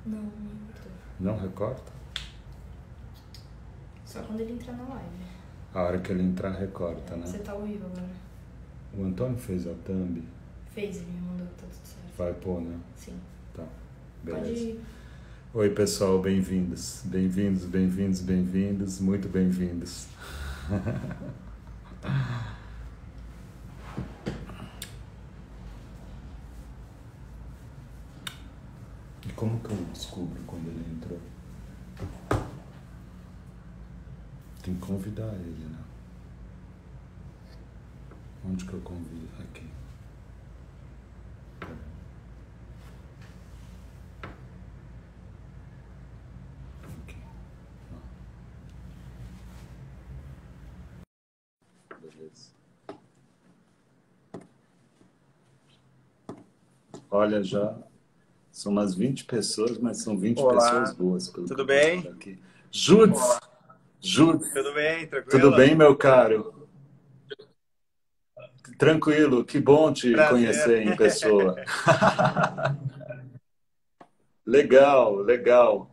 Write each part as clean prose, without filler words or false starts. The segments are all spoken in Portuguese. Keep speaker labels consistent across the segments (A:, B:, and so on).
A: Não, não cortou.
B: Não recorta?
A: Só quando ele entrar na live.
B: A hora que ele entrar, recorta, né?
A: Você tá ao vivo agora.
B: O Antônio fez a thumb.
A: Fez, ele me mandou, tá tudo certo.
B: Vai pôr, né?
A: Sim.
B: Tá, beleza.
A: Pode ir.
B: Oi, pessoal, bem-vindos. Bem-vindos, bem-vindos, bem-vindos. Muito bem-vindos. E como que eu descubro quando ele entrou? Tem que convidar ele, né? Onde que eu convido? Aqui. Aqui. Ó. Beleza. Olha, já são umas 20 pessoas, mas são 20
C: Olá.
B: pessoas boas.
C: Tudo bem?
B: Aqui. Judes! Judes!
C: Tudo bem, tranquilo?
B: Tudo bem, meu caro? Tranquilo, que bom te
C: Prazer.
B: conhecer em pessoa. Legal, legal.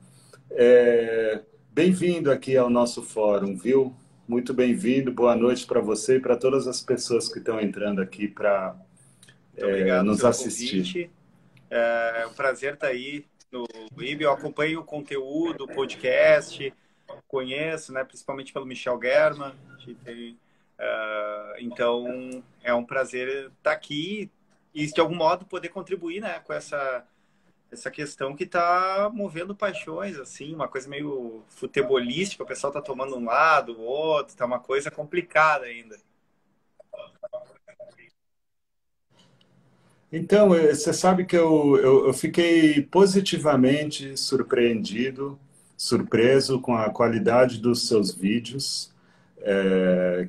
B: Bem-vindo aqui ao nosso fórum, viu? Muito bem-vindo, boa noite para você e para todas as pessoas que estão entrando aqui para nos
C: pelo
B: assistir.
C: Convite. É um prazer estar aí no IB. Eu acompanho o conteúdo, o podcast, conheço, né, principalmente pelo Michel German. Então, é um prazer estar aqui e, de algum modo, poder contribuir, né, com essa questão que está movendo paixões, assim, uma coisa meio futebolística. O pessoal está tomando um lado, o outro, está uma coisa complicada ainda.
B: Então, você sabe que eu fiquei positivamente surpreso com a qualidade dos seus vídeos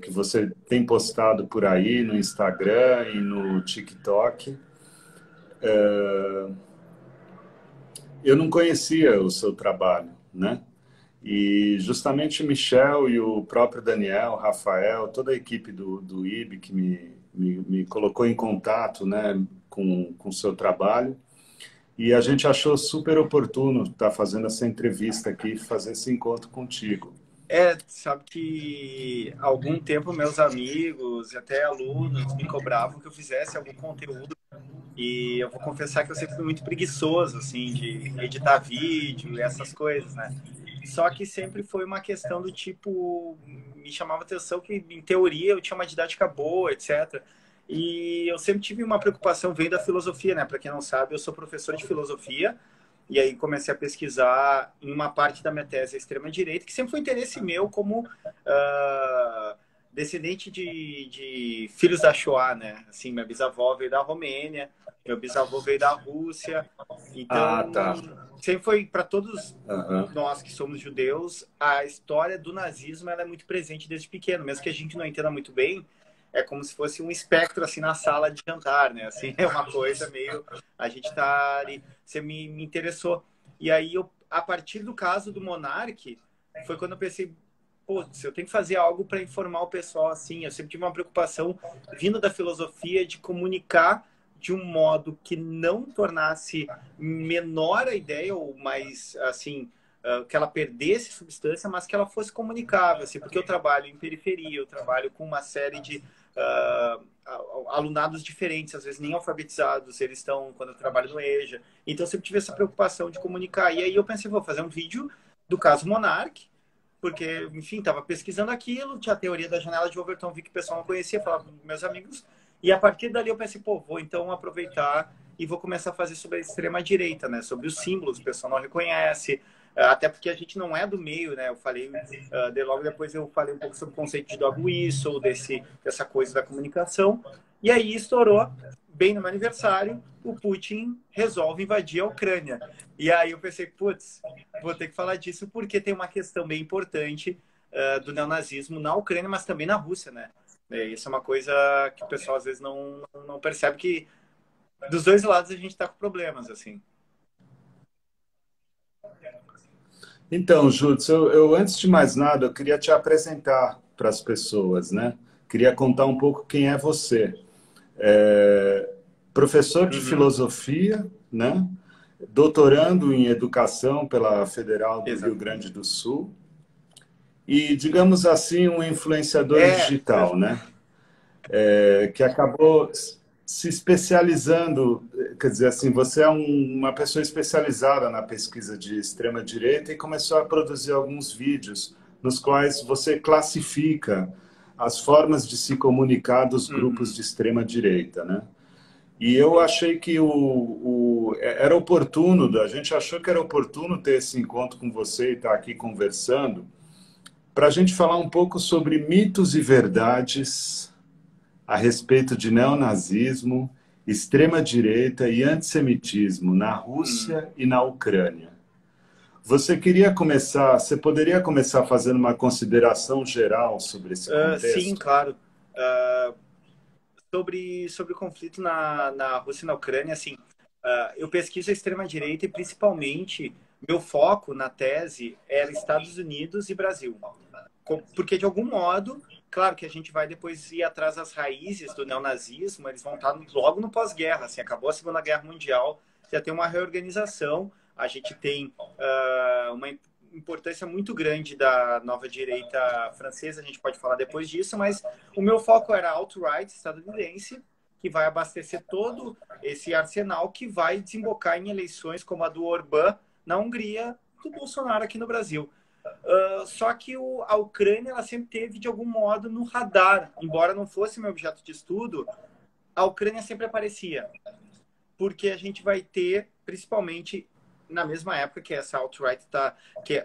B: que você tem postado por aí no Instagram e no TikTok. Eu não conhecia o seu trabalho, né? E justamente o Michel e o próprio Daniel, Rafael, toda a equipe do IB que me colocou em contato, né, com o seu trabalho. E a gente achou super oportuno estar fazendo essa entrevista aqui, fazer esse encontro contigo.
C: Sabe que há algum tempo meus amigos e até alunos me cobravam que eu fizesse algum conteúdo. E eu vou confessar que eu sempre fui muito preguiçoso, assim, de editar vídeo e essas coisas, né? Só que sempre foi uma questão do tipo, me chamava atenção que, em teoria, eu tinha uma didática boa, etc. E eu sempre tive uma preocupação, veio da filosofia, né? Para quem não sabe, eu sou professor de filosofia. E aí comecei a pesquisar em uma parte da minha tese a extrema-direita, que sempre foi interesse meu como descendente de filhos da Shoah, né? Assim, minha bisavó veio da Romênia, meu bisavô veio da Rússia. Então,
B: tá.
C: sempre foi, para todos nós que somos judeus, a história do nazismo ela é muito presente desde pequeno, mesmo que a gente não entenda muito bem. É como se fosse um espectro assim na sala de jantar, né? Assim, é uma coisa meio a gente tá ali. Você me interessou. E aí eu, a partir do caso do Monark, foi quando eu pensei, putz, eu tenho que fazer algo para informar o pessoal assim. Eu sempre tive uma preocupação vindo da filosofia de comunicar de um modo que não tornasse menor a ideia ou mais assim que ela perdesse substância, mas que ela fosse comunicável, assim, porque eu trabalho em periferia, eu trabalho com uma série de alunados diferentes, às vezes nem alfabetizados, eles estão quando eu trabalho no EJA. Então eu sempre tive essa preocupação de comunicar. E aí eu pensei, vou fazer um vídeo do caso Monark, porque, enfim, estava pesquisando aquilo, tinha a teoria da janela de Overton, vi que o pessoal não conhecia, falava com meus amigos, e a partir dali eu pensei, pô, vou então aproveitar e vou começar a fazer sobre a extrema-direita, né? Sobre os símbolos, o pessoal não reconhece, até porque a gente não é do meio, né? Eu falei, logo depois eu falei um pouco sobre o conceito de dog whistle, dessa coisa da comunicação, e aí estourou, bem no meu aniversário, o Putin resolve invadir a Ucrânia. E aí eu pensei, putz, vou ter que falar disso porque tem uma questão bem importante do neonazismo na Ucrânia, mas também na Rússia, né? Isso é uma coisa que o pessoal às vezes não percebe, que dos dois lados a gente está com problemas, assim.
B: Então, Júlio, eu antes de mais nada, eu queria te apresentar para as pessoas, né? Queria contar um pouco quem é você. Professor de filosofia, né? doutorando em educação pela Federal do Rio
C: Exato.
B: Grande do Sul e, digamos assim, um influenciador digital, né? Que acabou se especializando, quer dizer assim, você é uma pessoa especializada na pesquisa de extrema-direita e começou a produzir alguns vídeos nos quais você classifica as formas de se comunicar dos grupos de extrema-direita, né? E eu achei que era oportuno, a gente achou que era oportuno ter esse encontro com você e estar aqui conversando, para a gente falar um pouco sobre mitos e verdades a respeito de neonazismo, extrema-direita e antissemitismo na Rússia e na Ucrânia. Você poderia começar fazendo uma consideração geral sobre esse
C: Sim,
B: contexto?
C: claro. Sobre o conflito na Rússia e na Ucrânia, assim, eu pesquiso a extrema-direita e, principalmente, meu foco na tese era Estados Unidos e Brasil. Porque, de algum modo, claro que a gente vai depois ir atrás das raízes do neonazismo, eles vão estar logo no pós-guerra, assim, acabou a Segunda Guerra Mundial, já tem uma reorganização, a gente tem uma importância muito grande da nova direita francesa, a gente pode falar depois disso, mas o meu foco era alt-right estadunidense, que vai abastecer todo esse arsenal que vai desembocar em eleições como a do Orbán na Hungria, do Bolsonaro aqui no Brasil. Só que a Ucrânia ela sempre teve, de algum modo, no radar. Embora não fosse meu objeto de estudo, a Ucrânia sempre aparecia. Porque a gente vai ter, principalmente na mesma época que essa alt-right está...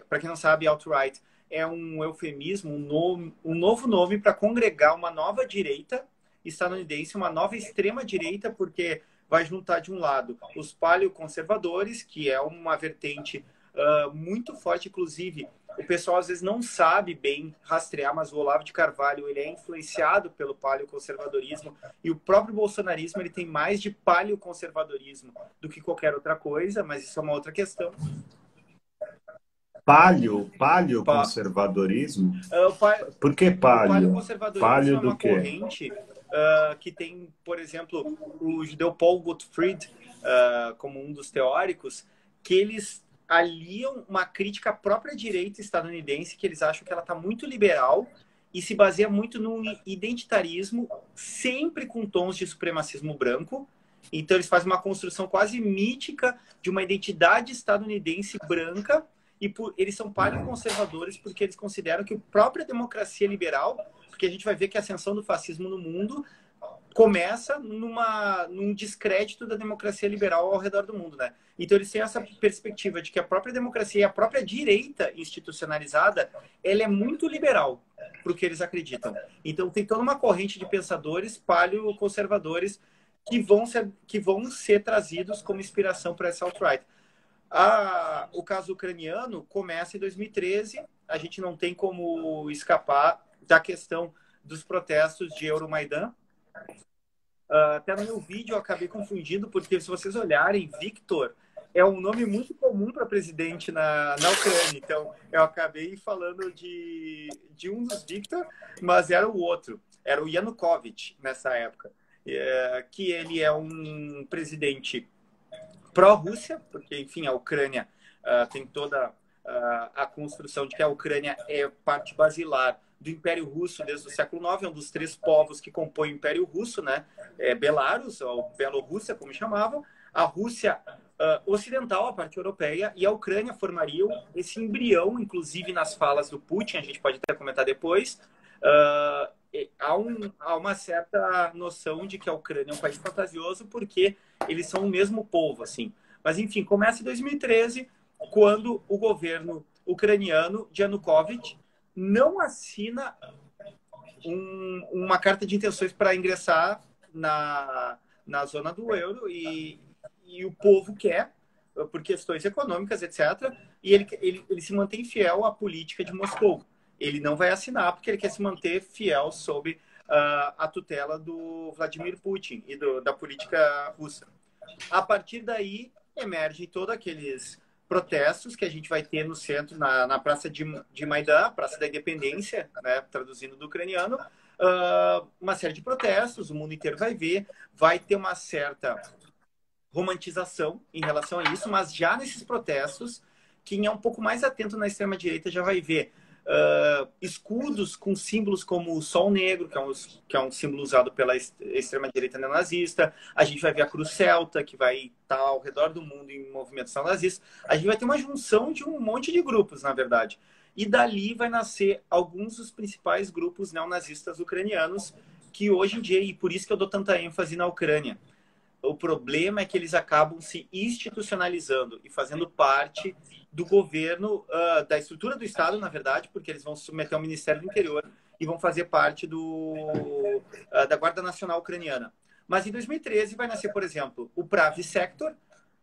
C: Para quem não sabe, alt-right é um eufemismo, um novo nome para congregar uma nova direita estadunidense, uma nova extrema-direita, porque vai juntar, de um lado, os paleoconservadores, que é uma vertente muito forte, inclusive o pessoal às vezes não sabe bem rastrear, mas o Olavo de Carvalho ele é influenciado pelo paleoconservadorismo e o próprio bolsonarismo ele tem mais de paleoconservadorismo do que qualquer outra coisa, mas isso é uma outra questão.
B: Paleoconservadorismo? Por que
C: O
B: paleo?
C: paleoconservadorismo
B: Paleo
C: é uma
B: do quê?
C: corrente que tem, por exemplo, o judeu Paul Gottfried como um dos teóricos, que eles aliam uma crítica à própria direita estadunidense, que eles acham que ela está muito liberal e se baseia muito no identitarismo, sempre com tons de supremacismo branco. Então eles fazem uma construção quase mítica de uma identidade estadunidense branca e eles são paleoconservadores porque eles consideram que a própria democracia liberal, porque a gente vai ver que a ascensão do fascismo no mundo começa num descrédito da democracia liberal ao redor do mundo, né? Então eles têm essa perspectiva de que a própria democracia e a própria direita institucionalizada, ela é muito liberal para o que eles acreditam. Então tem toda uma corrente de pensadores paleoconservadores que vão ser trazidos como inspiração para essa alt-right. O caso ucraniano começa em 2013, a gente não tem como escapar da questão dos protestos de Euromaidan. Até no meu vídeo eu acabei confundindo, porque se vocês olharem, Viktor é um nome muito comum para presidente na Ucrânia. Então, eu acabei falando de um dos Viktor, mas era o outro. Era o Yanukovych, nessa época. Que ele é um presidente pró-Rússia, porque, enfim, a Ucrânia tem toda a construção de que a Ucrânia é parte basilar do Império Russo desde o século IX, é um dos três povos que compõem o Império Russo, né? Belarus, ou Bielorrússia, como chamavam, a Rússia ocidental, a parte europeia, e a Ucrânia formariam esse embrião, inclusive nas falas do Putin, a gente pode até comentar depois. Há uma certa noção de que a Ucrânia é um país fantasioso porque eles são o mesmo povo, assim. Mas, enfim, começa em 2013, quando o governo ucraniano de Yanukovych não assina uma carta de intenções para ingressar na zona do euro e o povo quer, por questões econômicas, etc. E ele se mantém fiel à política de Moscou. Ele não vai assinar porque ele quer se manter fiel sob a tutela do Vladimir Putin e da política russa. A partir daí, emergem todos aqueles protestos que a gente vai ter no centro, na Praça de Maidan, Praça da Independência, né, traduzindo do ucraniano, uma série de protestos, o mundo inteiro vai ver, vai ter uma certa romantização em relação a isso, mas já nesses protestos, quem é um pouco mais atento na extrema-direita já vai ver escudos com símbolos como o Sol Negro, que é um símbolo usado pela extrema-direita neonazista. A gente vai ver a Cruz Celta, que vai estar ao redor do mundo em movimentos neonazistas. A gente vai ter uma junção de um monte de grupos, na verdade. E dali vai nascer alguns dos principais grupos neonazistas ucranianos, que hoje em dia, e por isso que eu dou tanta ênfase na Ucrânia, o problema é que eles acabam se institucionalizando e fazendo parte do governo, da estrutura do Estado, na verdade, porque eles vão se submeter ao Ministério do Interior e vão fazer parte da Guarda Nacional Ucraniana. Mas em 2013 vai nascer, por exemplo, o Pravi Sector,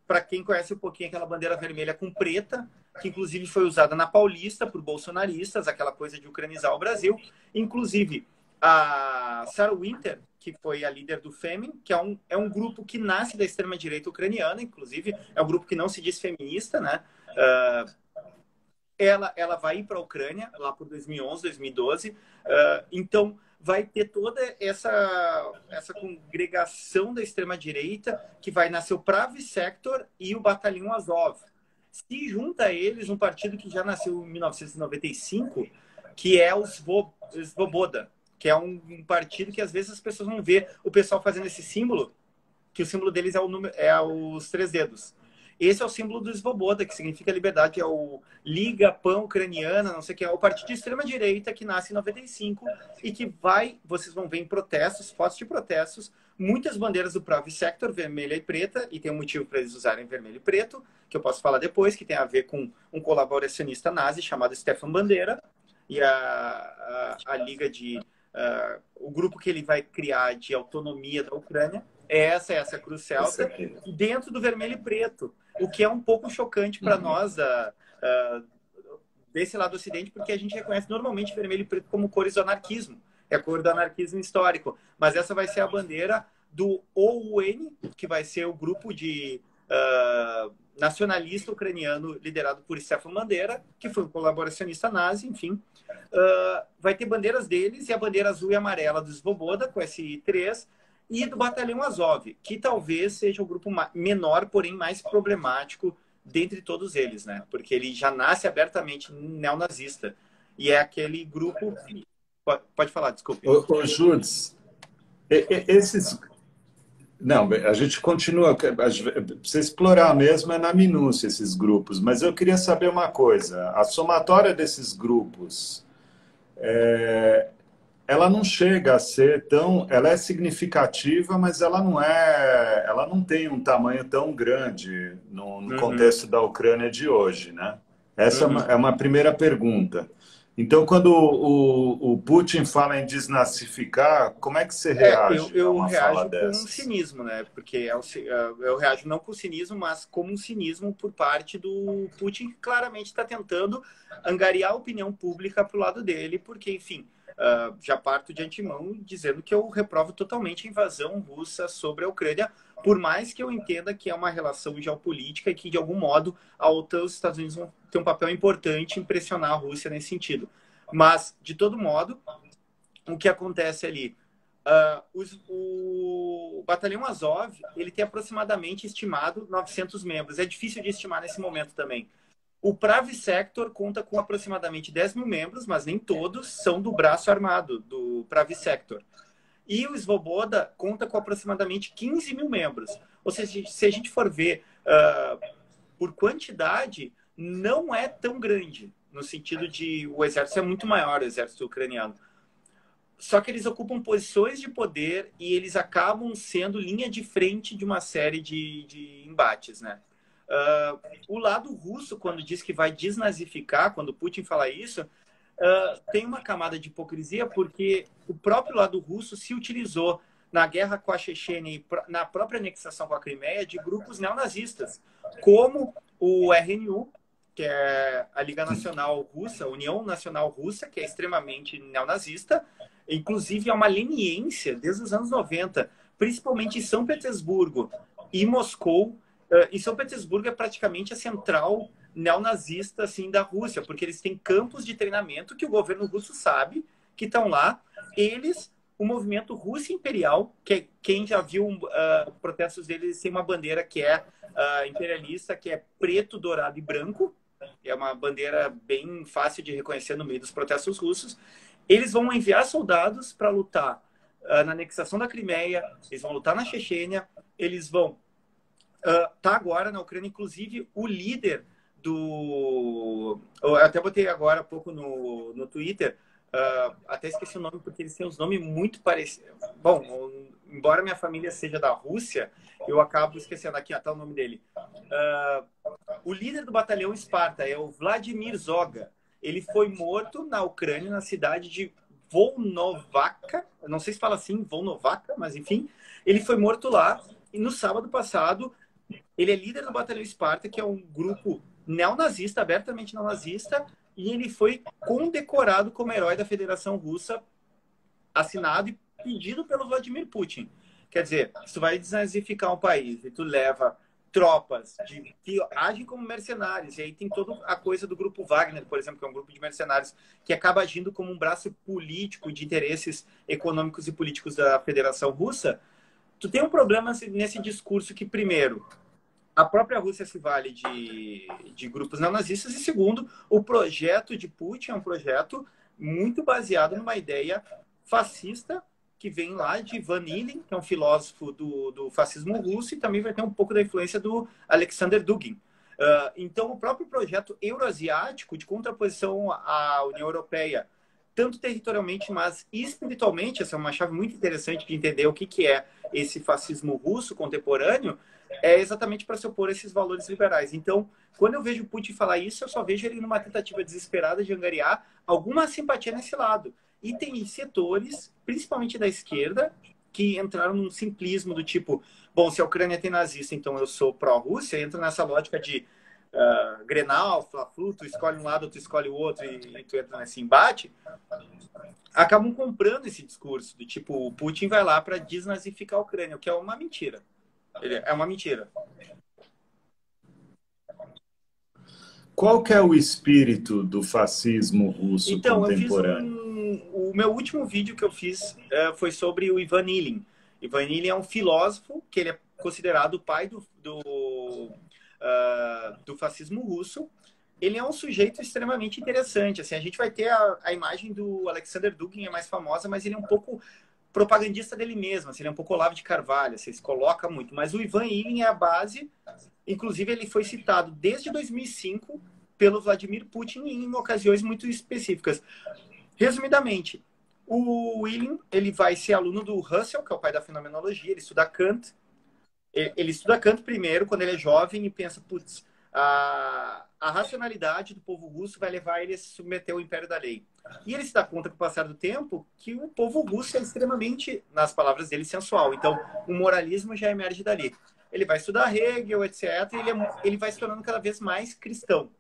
C: para quem conhece um pouquinho aquela bandeira vermelha com preta, que inclusive foi usada na Paulista por bolsonaristas, aquela coisa de ucranizar o Brasil. Inclusive, a Sarah Winter, que foi a líder do Femin, que é um grupo que nasce da extrema-direita ucraniana, inclusive, é um grupo que não se diz feminista, né? Ela vai ir para a Ucrânia, lá por 2011, 2012. Então, vai ter toda essa congregação da extrema-direita, que vai nascer o Pravi Sector e o Batalhão Azov. Se junta a eles um partido que já nasceu em 1995, que é o Svoboda, que é um partido que às vezes as pessoas vão ver o pessoal fazendo esse símbolo, que o símbolo deles é os 3 dedos. Esse é o símbolo do Svoboda, que significa liberdade, é o Liga Pan-Ucraniana, não sei o que, é o partido de extrema-direita que nasce em 95 e que vocês vão ver em protestos, fotos de protestos, muitas bandeiras do Pravi Sector, vermelha e preta, e tem um motivo para eles usarem vermelho e preto, que eu posso falar depois, que tem a ver com um colaboracionista nazi chamado Stefan Bandera, e a liga o grupo que ele vai criar de autonomia da Ucrânia, essa Cruz Celta, dentro do vermelho e preto, o que é um pouco chocante para nós desse lado do Ocidente, porque a gente reconhece normalmente vermelho e preto como cores do anarquismo, é a cor do anarquismo histórico, mas essa vai ser a bandeira do OUN, que vai ser o grupo de nacionalista ucraniano liderado por Stefan Bandera, que foi um colaboracionista nazi, enfim. Vai ter bandeiras deles e a bandeira azul e amarela do Svoboda, com esse 3, e do Batalhão Azov, que talvez seja o grupo menor, porém mais problemático dentre todos eles, né? Porque ele já nasce abertamente neonazista. E é aquele grupo... Pode falar, desculpe.
B: Ô Judes, esses... Não, a gente continua, precisa explorar mesmo na minúcia esses grupos, mas eu queria saber uma coisa, a somatória desses grupos, ela não chega a ser tão, ela é significativa, mas ela não tem um tamanho tão grande no contexto da Ucrânia de hoje, né? Essa é uma primeira pergunta. Então, quando o Putin fala em desnazificar, como é que você reage a uma fala dessas?
C: Com um cinismo, né? Porque eu reajo não com cinismo, mas como um cinismo por parte do Putin, que claramente está tentando angariar a opinião pública para o lado dele, porque, enfim, já parto de antemão dizendo que eu reprovo totalmente a invasão russa sobre a Ucrânia, por mais que eu entenda que é uma relação geopolítica e que, de algum modo, a OTAN e os Estados Unidos vão ter um papel importante em pressionar a Rússia nesse sentido. Mas, de todo modo, o que acontece ali? O Batalhão Azov, ele tem aproximadamente estimado 900 membros. É difícil de estimar nesse momento também. O Pravi Sector conta com aproximadamente 10 mil membros, mas nem todos são do braço armado do Pravi Sector. E o Svoboda conta com aproximadamente 15 mil membros. Ou seja, se a gente for ver por quantidade, não é tão grande, no sentido de o exército é muito maior, o exército ucraniano. Só que eles ocupam posições de poder e eles acabam sendo linha de frente de uma série de embates, né? O lado russo, quando diz que vai desnazificar, quando Putin fala isso, tem uma camada de hipocrisia, porque o próprio lado russo se utilizou na guerra com a Chechênia e na própria anexação com a Crimeia de grupos neonazistas, como o RNU, que é a Liga Nacional Russa, a União Nacional Russa, que é extremamente neonazista, inclusive é uma leniência desde os anos 90, principalmente em São Petersburgo e Moscou. Em São Petersburgo é praticamente a central neonazista assim, da Rússia, porque eles têm campos de treinamento que o governo russo sabe que estão lá. Eles o movimento Rússia Imperial, que quem já viu protestos deles tem uma bandeira que é imperialista, que é preto, dourado e branco. É uma bandeira bem fácil de reconhecer no meio dos protestos russos. Eles vão enviar soldados para lutar na anexação da Crimeia, eles vão lutar na Chechênia, eles vão tá agora na Ucrânia, inclusive o líder do... Eu até botei agora há pouco no Twitter, até esqueci o nome, porque eles têm os nomes muito parecidos. Bom, embora minha família seja da Rússia, eu acabo esquecendo. Aqui, tá o nome dele. O líder do batalhão Esparta é o Vladimir Zoga. Ele foi morto na Ucrânia, na cidade de Volnovakha. Não sei se fala assim, Volnovakha, mas enfim. Ele foi morto lá e no sábado passado ele é líder do batalhão Esparta, que é um grupo neonazista, abertamente neonazista, e ele foi condecorado como herói da Federação Russa, assinado e pedido pelo Vladimir Putin. Quer dizer, se tu vai desnazificar um país e tu leva tropas que agem como mercenários, e aí tem toda a coisa do grupo Wagner, por exemplo, que é um grupo de mercenários que acaba agindo como um braço político de interesses econômicos e políticos da Federação Russa, tu tem um problema nesse discurso que, primeiro, a própria Rússia se vale de grupos neonazistas, e segundo, o projeto de Putin é um projeto muito baseado numa ideia fascista que vem lá de Ivan Ilyin, que é um filósofo do fascismo russo, e também vai ter um pouco da influência do Alexander Dugin. Então, o próprio projeto euroasiático, de contraposição à União Europeia, tanto territorialmente, mas espiritualmente, essa é uma chave muito interessante de entender o que é esse fascismo russo contemporâneo, é exatamente para se opor a esses valores liberais. Então, quando eu vejo Putin falar isso, eu só vejo ele numa tentativa desesperada de angariar alguma simpatia nesse lado. E tem setores, principalmente da esquerda, que entraram num simplismo do tipo, bom, se a Ucrânia tem nazista, então eu sou pró-Rússia, entra nessa lógica de Grenal, Fla-Flu, tu escolhe um lado, tu escolhe o outro e tu entra nesse embate, acabam comprando esse discurso do tipo, o Putin vai lá para desnazificar a Ucrânia, o que é uma mentira. É uma mentira.
B: Qual que é o espírito do fascismo russo contemporâneo?
C: O meu último vídeo que eu fiz foi sobre o Ivan Ilyin. Ivan Ilyin é um filósofo que ele é considerado o pai do fascismo russo. Ele é um sujeito extremamente interessante. Assim, a gente vai ter a imagem do Alexander Dugin, é mais famosa, mas ele é um pouco propagandista dele mesmo. Assim, ele é um pouco Olavo de Carvalho, assim, se coloca muito. Mas o Ivan Ilyin é a base. Inclusive, ele foi citado desde 2005 pelo Vladimir Putin em ocasiões muito específicas. Resumidamente, o Ilyin, ele vai ser aluno do Russell, que é o pai da fenomenologia. Ele estuda Kant. Ele estuda Kant primeiro, quando ele é jovem, e pensa, putz, a racionalidade do povo russo vai levar ele a se submeter ao império da lei. E ele se dá conta, com o passar do tempo, que o povo russo é extremamente, nas palavras dele, sensual. Então, o moralismo já emerge dali. Ele vai estudar Hegel, etc. E ele vai se tornando cada vez mais cristão.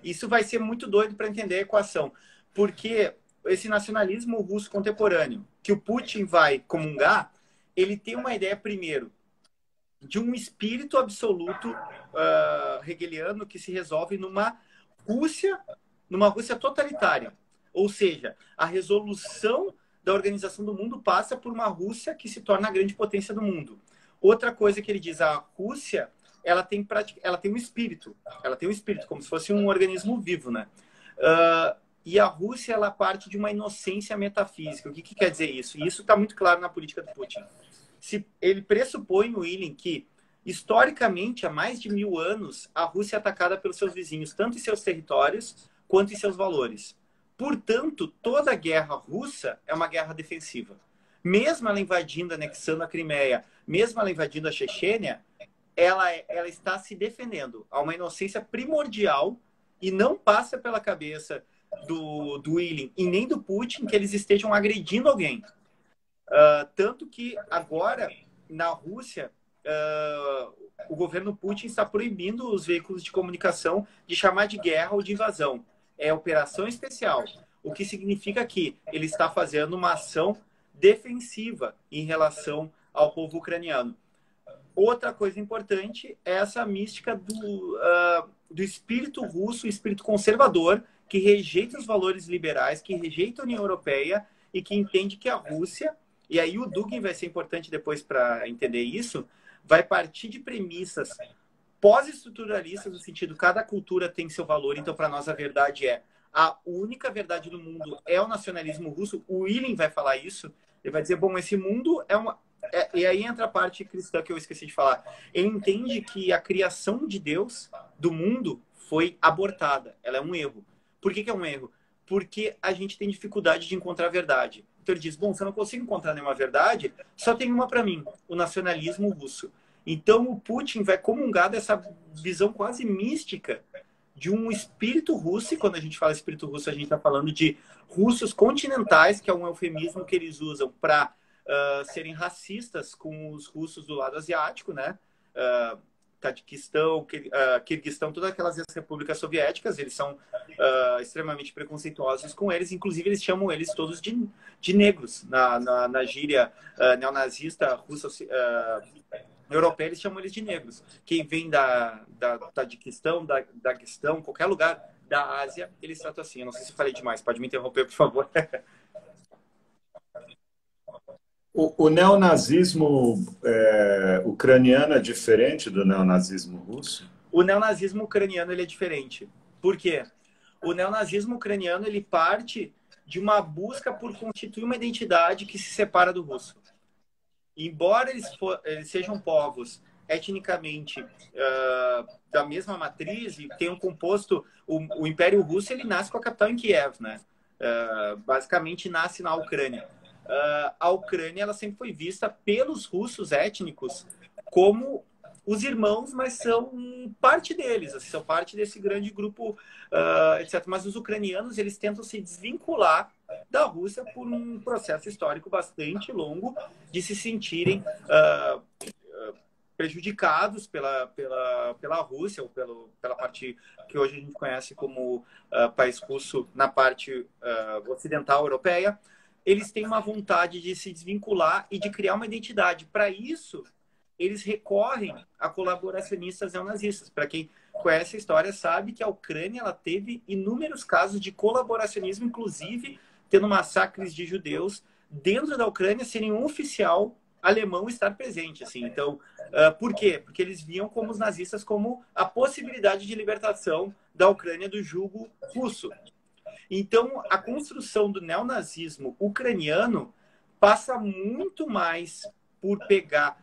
C: Isso vai ser muito doido para entender a equação. Porque esse nacionalismo russo contemporâneo, que o Putin vai comungar, ele tem uma ideia, primeiro, de um espírito absoluto hegeliano que se resolve numa Rússia totalitária. Ou seja, a resolução da organização do mundo passa por uma Rússia que se torna a grande potência do mundo. Outra coisa que ele diz, a Rússia, ela tem um espírito. Ela tem um espírito, como se fosse um organismo vivo, né? E a Rússia, ela parte de uma inocência metafísica. O que quer dizer isso? E isso está muito claro na política do Putin. Ele pressupõe, o Ilyin, que historicamente, há mais de 1000 anos, a Rússia é atacada pelos seus vizinhos, tanto em seus territórios quanto em seus valores. Portanto, toda guerra russa é uma guerra defensiva. Mesmo ela invadindo, anexando a Crimeia, mesmo ela invadindo a Chechênia, ela está se defendendo. Há uma inocência primordial e não passa pela cabeça do Ilyin e nem do Putin que eles estejam agredindo alguém. Tanto que agora, na Rússia, o governo Putin está proibindo os veículos de comunicação de chamar de guerra ou de invasão. É operação especial, o que significa que ele está fazendo uma ação defensiva em relação ao povo ucraniano. Outra coisa importante é essa mística do espírito russo, o espírito conservador, que rejeita os valores liberais, que rejeita a União Europeia e que entende que a Rússia E aí o Dugin vai ser importante depois para entender isso, vai partir de premissas pós-estruturalistas, no sentido cada cultura tem seu valor, então para nós a verdade é a única verdade do mundo é o nacionalismo russo. O Ilim vai falar isso, ele vai dizer, bom, esse mundo é uma... e aí entra a parte cristã que eu esqueci de falar. Ele entende que a criação de Deus, do mundo, foi abortada. Ela é um erro. Por que é um erro? Porque a gente tem dificuldade de encontrar a verdade. Então ele diz, bom, se eu não consigo encontrar nenhuma verdade, só tem uma para mim, o nacionalismo russo. Então o Putin vai comungar dessa visão quase mística de um espírito russo, e quando a gente fala espírito russo, a gente está falando de russos continentais, que é um eufemismo que eles usam para serem racistas com os russos do lado asiático, né? Tajiquistão, Quirguistão, todas aquelas repúblicas soviéticas, eles são extremamente preconceituosos com eles, inclusive eles chamam eles todos de negros. Na gíria neonazista russa europeia, eles chamam eles de negros. Quem vem da Tajiquistão, da Daguestão, qualquer lugar da Ásia, eles tratam assim. Eu não sei se eu falei demais, pode me interromper, por favor.
B: O neonazismo ucraniano é diferente do neonazismo russo?
C: O neonazismo ucraniano ele é diferente. Por quê? O neonazismo ucraniano ele parte de uma busca por constituir uma identidade que se separa do russo. Embora eles sejam povos etnicamente da mesma matriz e tenham composto... O Império Russo ele nasce com a capital em Kiev, né? Basicamente nasce na Ucrânia. A Ucrânia ela sempre foi vista pelos russos étnicos como os irmãos, mas são parte deles, assim, são parte desse grande grupo, etc. Mas os ucranianos eles tentam se desvincular da Rússia por um processo histórico bastante longo de se sentirem prejudicados pela Rússia, ou pela parte que hoje a gente conhece como país russo na parte ocidental europeia. Eles têm uma vontade de se desvincular e de criar uma identidade. Para isso, eles recorrem a colaboracionistas neonazistas. Para quem conhece a história, sabe que a Ucrânia ela teve inúmeros casos de colaboracionismo, inclusive tendo massacres de judeus dentro da Ucrânia sem nenhum oficial alemão estar presente. Assim. Então, por quê? Porque eles viam como os nazistas como a possibilidade de libertação da Ucrânia do jugo russo. Então, a construção do neonazismo ucraniano passa muito mais por pegar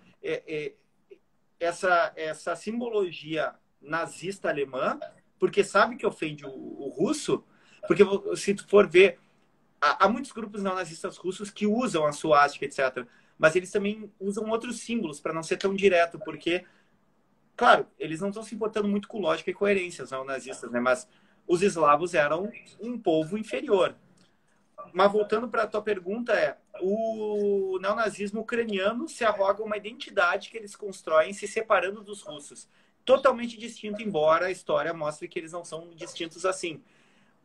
C: essa simbologia nazista alemã, porque sabe que ofende o russo, porque se tu for ver, há muitos grupos neonazistas russos que usam a suástica, etc., mas eles também usam outros símbolos para não ser tão direto, porque, claro, eles não estão se importando muito com lógica e coerência, os neonazistas, né? Mas os eslavos eram um povo inferior. Mas voltando para a tua pergunta, o neonazismo ucraniano se arroga uma identidade que eles constroem se separando dos russos. Totalmente distinto, embora a história mostre que eles não são distintos assim.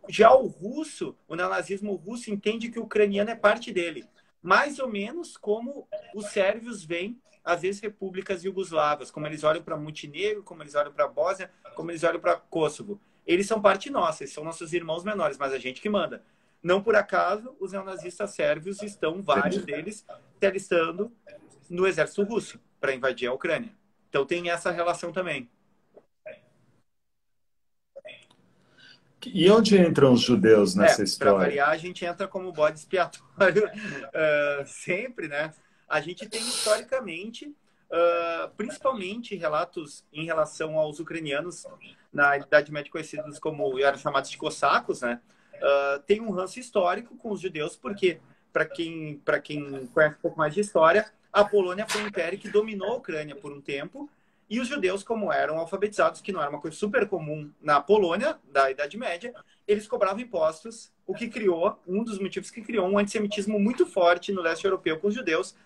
C: Já o russo, o neonazismo russo entende que o ucraniano é parte dele. Mais ou menos como os sérvios veem, às vezes, repúblicas iugoslavas, como eles olham para Montenegro, como eles olham para a Bósnia, como eles olham para Kosovo. Eles são parte nossa, eles são nossos irmãos menores, mas a gente que manda. Não por acaso, os neonazistas sérvios estão, vários deles, se alistando no exército russo para invadir a Ucrânia. Então tem essa relação também.
B: E onde entram os judeus nessa história?
C: Para variar, a gente entra como bode expiatório sempre, né? A gente tem historicamente, principalmente relatos em relação aos ucranianos na Idade Média conhecidos como, eram chamados de cossacos, né? Tem um ranço histórico com os judeus, porque, para quem conhece um pouco mais de história, a Polônia foi um império que dominou a Ucrânia por um tempo, e os judeus, como eram alfabetizados, que não era uma coisa super comum na Polônia, da Idade Média, eles cobravam impostos, o que criou, um dos motivos que criou um antissemitismo muito forte no leste europeu com os judeus,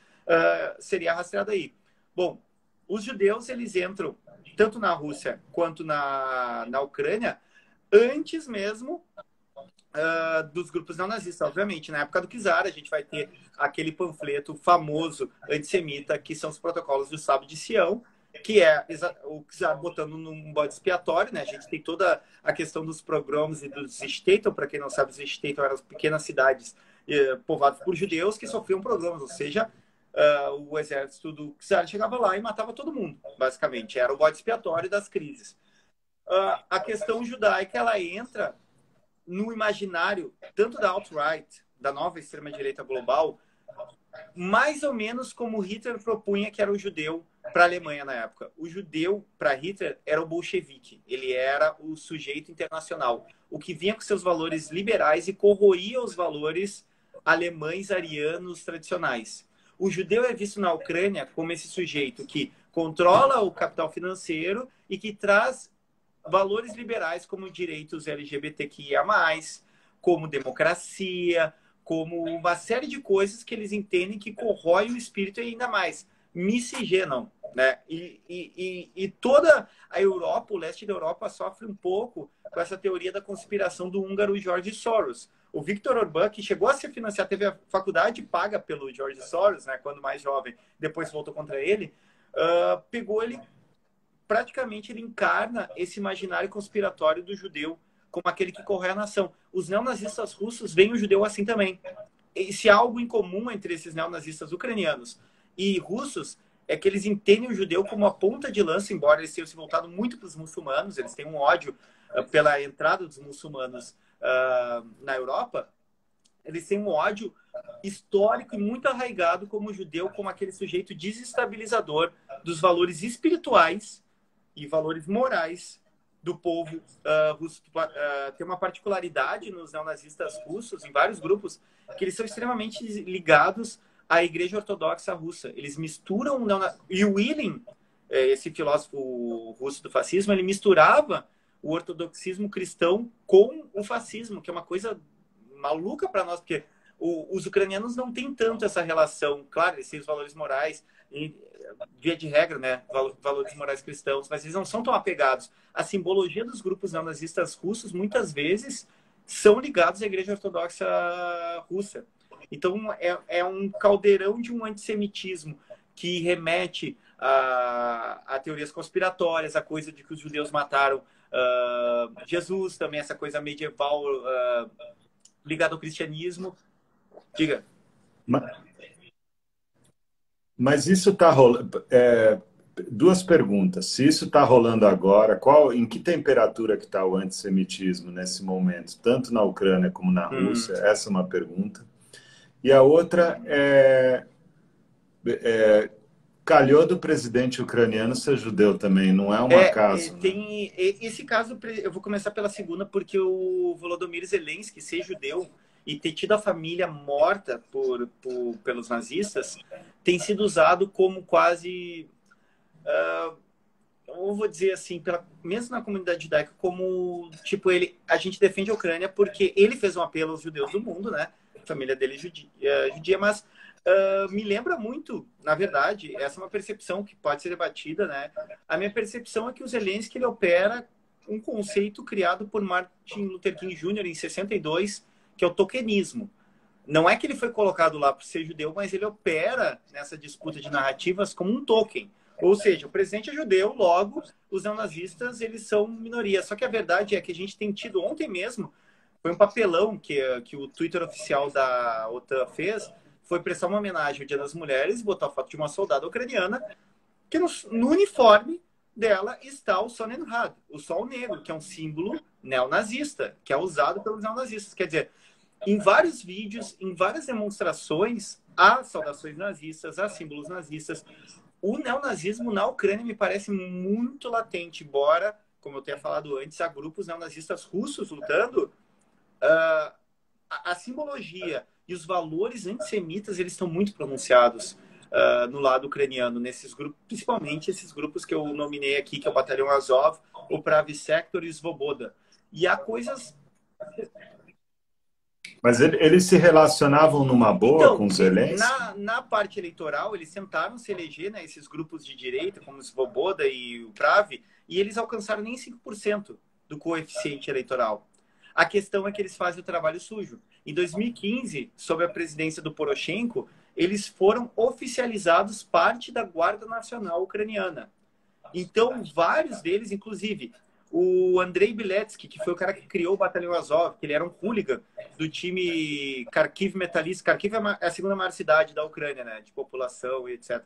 C: seria rastreado aí. Bom, os judeus, eles entram tanto na Rússia quanto na Ucrânia, antes mesmo dos grupos neonazistas, obviamente. Na época do Czar, a gente vai ter aquele panfleto famoso antissemita, que são os protocolos do Sábado de Sião, que é o Czar botando num bode expiatório, né? A gente tem toda a questão dos pogroms e dos Shtetl. Para quem não sabe, os Shtetl eram as pequenas cidades povoados por judeus que sofriam problemas, ou seja, o exército do czar chegava lá e matava todo mundo, basicamente. Era o bode expiatório das crises. A questão judaica, ela entra no imaginário, tanto da alt-right, da nova extrema-direita global, mais ou menos como Hitler propunha que era o judeu para a Alemanha na época. O judeu, para Hitler, era o bolchevique. Ele era o sujeito internacional. O que vinha com seus valores liberais e corroía os valores alemães arianos tradicionais. O judeu é visto na Ucrânia como esse sujeito que controla o capital financeiro e que traz valores liberais como direitos LGBTQIA+, como democracia, como uma série de coisas que eles entendem que corroem o espírito ainda mais. Miscigenam, né? E toda a Europa, o leste da Europa, sofre um pouco com essa teoria da conspiração do húngaro George Soros. O Viktor Orbán, que chegou a se financiar, teve a faculdade paga pelo George Soros, né, quando mais jovem, depois voltou contra ele, pegou ele, praticamente ele encarna esse imaginário conspiratório do judeu como aquele que corrói a nação. Os neonazistas russos veem o judeu assim também. E se há algo em comum entre esses neonazistas ucranianos e russos, é que eles entendem o judeu como a ponta de lança, embora eles tenham se voltado muito para os muçulmanos, eles têm um ódio pela entrada dos muçulmanos na Europa, eles têm um ódio histórico e muito arraigado como judeu, como aquele sujeito desestabilizador dos valores espirituais e valores morais do povo russo. Tem uma particularidade nos neonazistas russos, em vários grupos, que eles são extremamente ligados à Igreja Ortodoxa Russa. Eles misturam... E o Ilyin, esse filósofo russo do fascismo, ele misturava o ortodoxismo cristão com o fascismo, que é uma coisa maluca para nós, porque os ucranianos não têm tanto essa relação. Claro, eles têm os valores morais, via de regra, né, valores morais cristãos, mas eles não são tão apegados. A simbologia dos grupos neonazistas russos, muitas vezes, são ligados à Igreja Ortodoxa Russa. Então, é um caldeirão de um antissemitismo que remete a teorias conspiratórias, a coisa de que os judeus mataram Jesus, também essa coisa medieval ligada ao cristianismo. Diga.
B: Mas isso está rolando... duas perguntas. Se isso está rolando agora, em que temperatura que está o antissemitismo nesse momento, tanto na Ucrânia como na Rússia? Essa é uma pergunta. E a outra calhou do presidente ucraniano ser judeu também, não é um acaso.
C: Tem esse caso, eu vou começar pela segunda, porque o Volodymyr Zelensky ser judeu e ter tido a família morta pelos nazistas tem sido usado como quase, eu vou dizer assim, mesmo na comunidade judaica, como tipo, a gente defende a Ucrânia porque ele fez um apelo aos judeus do mundo, né? A família dele é judia, mas me lembra muito, na verdade, essa é uma percepção que pode ser debatida, né? A minha percepção é que o Zelensky ele opera um conceito criado por Martin Luther King Jr. em 62, que é o tokenismo. Não é que ele foi colocado lá por ser judeu, mas ele opera nessa disputa de narrativas como um token. Ou seja, o presidente é judeu, logo os neonazistas eles são minoria. Só que a verdade é que a gente tem tido ontem mesmo, foi um papelão que o Twitter oficial da OTAN fez, foi prestar uma homenagem ao Dia das Mulheres, botar a foto de uma soldada ucraniana, que no uniforme dela está o Sonnenrad, o Sol Negro, que é um símbolo neonazista, que é usado pelos neonazistas. Quer dizer, em vários vídeos, em várias demonstrações, há saudações nazistas, há símbolos nazistas. O neonazismo na Ucrânia me parece muito latente, embora, como eu tenha falado antes, há grupos neonazistas russos lutando. A simbologia e os valores antissemitas eles estão muito pronunciados no lado ucraniano, nesses grupos, principalmente esses grupos que eu nominei aqui, que é o Batalhão Azov, o Pravi Sector e o Svoboda. E há coisas...
B: Mas eles se relacionavam numa boa com os Zelensky?
C: Na parte eleitoral, eles tentaram se eleger, né, esses grupos de direita, como o Svoboda e o Pravi, e eles alcançaram nem 5% do coeficiente eleitoral. A questão é que eles fazem o trabalho sujo. Em 2015, sob a presidência do Poroshenko, eles foram oficializados parte da Guarda Nacional Ucraniana. Então, vários deles, inclusive, o Andrei Biletsky, que foi o cara que criou o Batalhão Azov, que ele era um hooligan do time Kharkiv Metalist. Kharkiv é a segunda maior cidade da Ucrânia, né? De população e etc.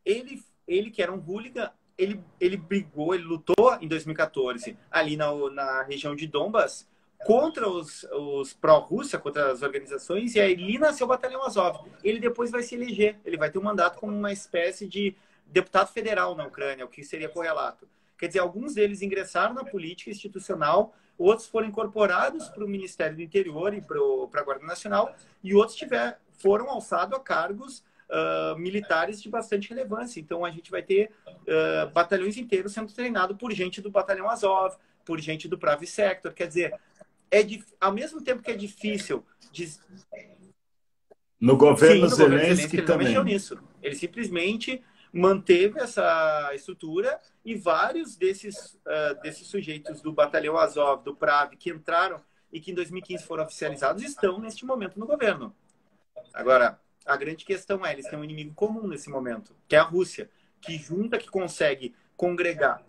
C: Ele que era um hooligan, ele brigou, ele lutou em 2014 ali na região de Donbas contra os pró-Rússia, contra as organizações, e aí ali nasceu o Batalhão Azov. Ele depois vai se eleger, ele vai ter um mandato como uma espécie de deputado federal na Ucrânia, o que seria correlato. Quer dizer, alguns deles ingressaram na política institucional, outros foram incorporados para o Ministério do Interior e para a Guarda Nacional, e outros foram alçados a cargos militares de bastante relevância. Então, a gente vai ter batalhões inteiros sendo treinados por gente do Batalhão Azov, por gente do Pravi Sector. Quer dizer, ao mesmo tempo que é difícil...
B: No governo
C: Sim, no governo
B: Zelensky
C: ele não
B: também.
C: mexeu nisso. Ele simplesmente manteve essa estrutura e vários desses sujeitos do Batalhão Azov, do Pravi, que entraram e que em 2015 foram oficializados, estão neste momento no governo. Agora, a grande questão eles têm um inimigo comum nesse momento, que é a Rússia, que consegue congregar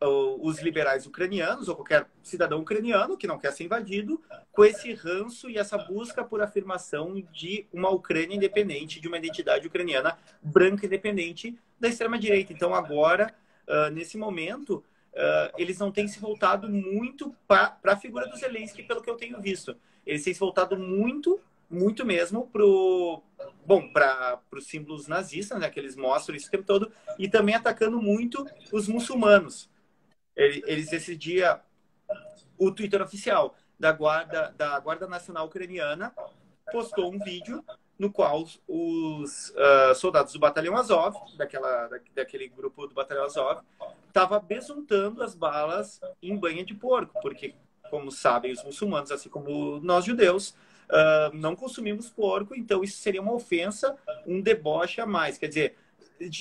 C: os liberais ucranianos, ou qualquer cidadão ucraniano que não quer ser invadido, com esse ranço e essa busca por afirmação de uma Ucrânia independente, de uma identidade ucraniana branca independente da extrema-direita. Então, agora, nesse momento, eles não têm se voltado muito para a figura do Zelensky, pelo que eu tenho visto. Eles têm se voltado muito mesmo para os símbolos nazistas, né, que eles mostram isso o tempo todo, e também atacando muito os muçulmanos. Eles, esse dia, o Twitter oficial da Guarda Nacional Ucraniana postou um vídeo no qual os soldados do Batalhão Azov, daquele grupo do Batalhão Azov, estavam besuntando as balas em banha de porco, porque, como sabem os muçulmanos, assim como nós judeus, não consumimos porco, então isso seria uma ofensa, um deboche a mais. Quer dizer,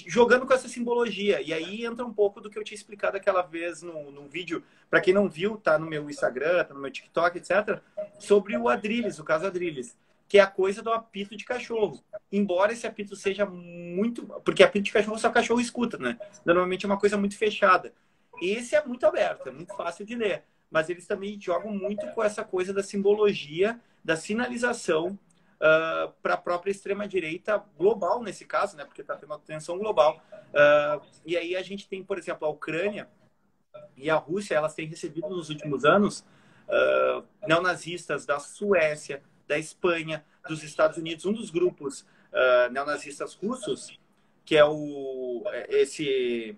C: jogando com essa simbologia. E aí entra um pouco do que eu tinha explicado aquela vez num vídeo, para quem não viu, tá no meu Instagram, tá no meu TikTok, etc., sobre o Adrilles, o caso Adrilles, que é a coisa do apito de cachorro. Embora esse apito seja muito... Porque apito de cachorro só o cachorro escuta, né? Normalmente é uma coisa muito fechada. Esse é muito aberto, é muito fácil de ler. Mas eles também jogam muito com essa coisa da simbologia, da sinalização para a própria extrema-direita global, nesse caso, né? Porque está tendo uma tensão global. E aí a gente tem, por exemplo, a Ucrânia e a Rússia, elas têm recebido nos últimos anos neonazistas da Suécia, da Espanha, dos Estados Unidos. Um dos grupos neonazistas russos, que é esse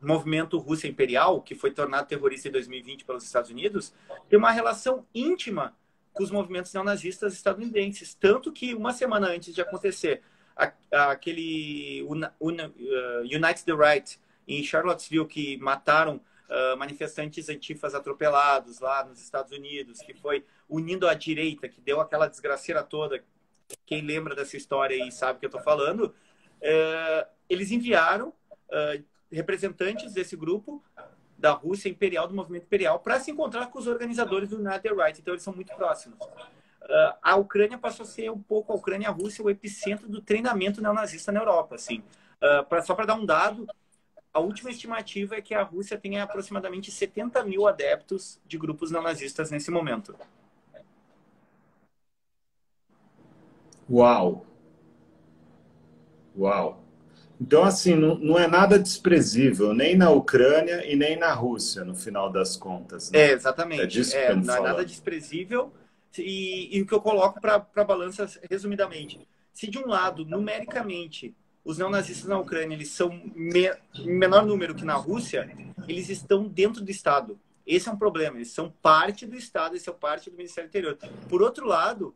C: movimento Rússia Imperial, que foi tornado terrorista em 2020 pelos Estados Unidos, tem uma relação íntima com os movimentos neonazistas estadunidenses. Tanto que uma semana antes de acontecer aquele Unite the Right em Charlottesville, que mataram manifestantes antifas atropelados lá nos Estados Unidos, que foi unindo a direita, que deu aquela desgraceira toda. Quem lembra dessa história e sabe o que eu estou falando, eles enviaram representantes desse grupo da Rússia Imperial, do movimento imperial, para se encontrar com os organizadores do Unite the Right. Então, eles são muito próximos. A Ucrânia passou a ser um pouco, a Ucrânia e a Rússia, o epicentro do treinamento neonazista na Europa. Assim. Só para dar um dado, a última estimativa é que a Rússia tem aproximadamente 70 mil adeptos de grupos neonazistas nesse momento.
B: Uau! Uau! Então, assim, não é nada desprezível, nem na Ucrânia e nem na Rússia, no final das contas. Né?
C: Exatamente.
B: É disso que estamos
C: não é
B: falando.
C: nada desprezível. E o que eu coloco para a balança, resumidamente, se de um lado, numericamente, os neonazistas na Ucrânia eles são em menor número que na Rússia, eles estão dentro do Estado. Esse é um problema. Eles são parte do Estado, eles são parte do Ministério do Interior. Por outro lado,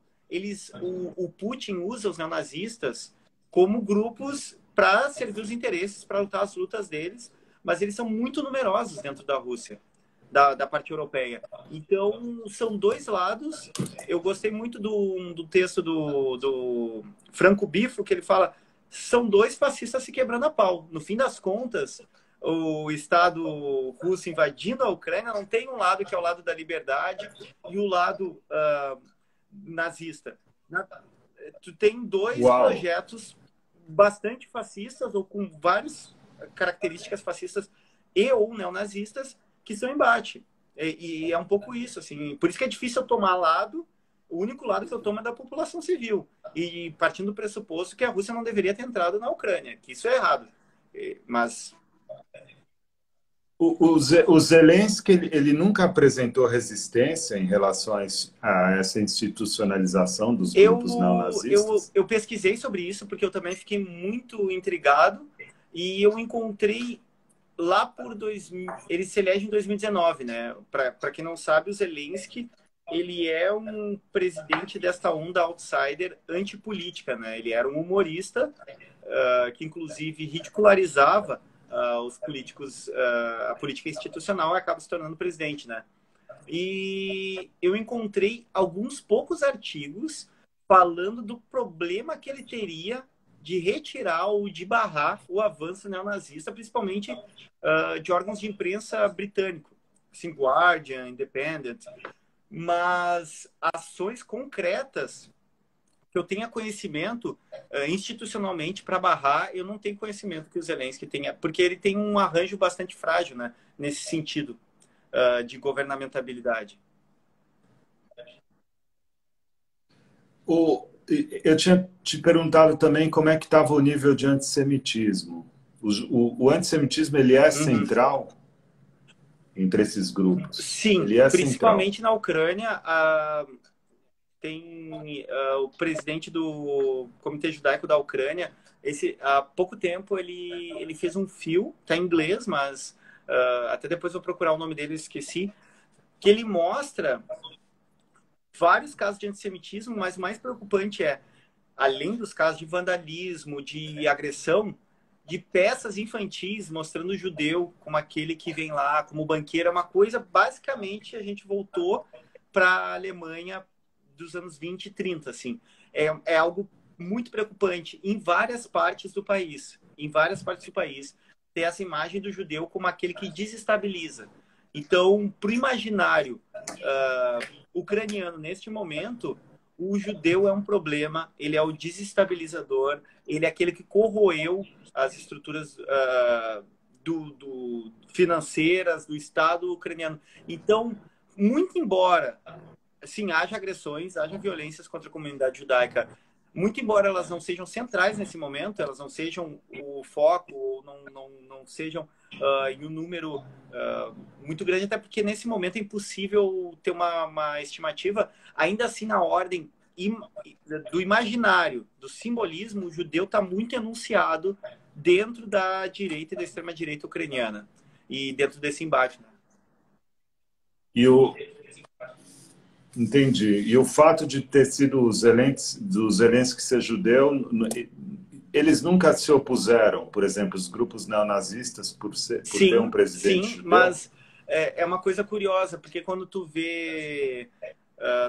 C: o Putin usa os neonazistas como grupos para servir os interesses, para lutar as lutas deles, mas eles são muito numerosos dentro da Rússia, da parte europeia. Então, são dois lados. Eu gostei muito do texto do Franco Bifo, que ele fala, são dois fascistas se quebrando a pau. No fim das contas, o Estado russo invadindo a Ucrânia não tem um lado que é o lado da liberdade e o lado nazista. Tu tem dois projetos bastante fascistas ou com várias características fascistas e ou neonazistas que estão em embate. E é um pouco isso, assim. Por isso que é difícil eu tomar lado. O único lado que eu tomo é da população civil. E partindo do pressuposto que a Rússia não deveria ter entrado na Ucrânia, que isso é errado. Mas
B: O Zelensky, ele nunca apresentou resistência em relação a essa institucionalização dos grupos neonazistas?
C: eu pesquisei sobre isso, porque eu também fiquei muito intrigado. E eu encontrei lá por 2000... Ele se elege em 2019, né? Para quem não sabe, o Zelensky, ele é um presidente desta onda outsider antipolítica, né? Ele era um humorista que, inclusive, ridicularizava os políticos, a política institucional, e acaba se tornando presidente, né? E eu encontrei alguns poucos artigos falando do problema que ele teria de retirar ou de barrar o avanço neonazista, principalmente de órgãos de imprensa britânico, assim, Guardian, Independent, mas ações concretas que eu tenha conhecimento institucionalmente para barrar, eu não tenho conhecimento que o Zelensky tenha, porque ele tem um arranjo bastante frágil, né, nesse sentido de governamentabilidade.
B: Eu tinha te perguntado também como é que estava o nível de antissemitismo. O antissemitismo, ele é central entre esses grupos?
C: Sim,
B: ele é
C: principalmente
B: central.
C: na Ucrânia. Tem o presidente do Comitê Judaico da Ucrânia. Há pouco tempo ele fez um fio, está em inglês, mas até depois vou procurar o nome dele, esqueci, que ele mostra vários casos de antissemitismo, mas o mais preocupante é, além dos casos de vandalismo, de agressão, de peças infantis mostrando o judeu como aquele que vem lá, como banqueiro, é uma coisa, basicamente, a gente voltou para a Alemanha dos anos 20 e 30, assim. É algo muito preocupante em várias partes do país. Em várias partes do país, ter essa imagem do judeu como aquele que desestabiliza. Então, para o imaginário ucraniano, neste momento, o judeu é um problema, ele é o desestabilizador, ele é aquele que corroeu as estruturas financeiras do Estado ucraniano. Então, muito embora sim, haja agressões, haja violências contra a comunidade judaica, muito embora elas não sejam centrais nesse momento, elas não sejam o foco, ou não sejam em um número muito grande, até porque nesse momento é impossível ter uma estimativa, ainda assim na ordem do imaginário, do simbolismo, o judeu está muito enunciado dentro da direita e da extrema-direita ucraniana, e dentro desse embate.
B: Entendi. E o fato de ter sido do Zelensky ser judeu, eles nunca se opuseram, por exemplo, os grupos neonazistas, por ter um presidente judeu?
C: Sim, mas é uma coisa curiosa, porque quando tu vê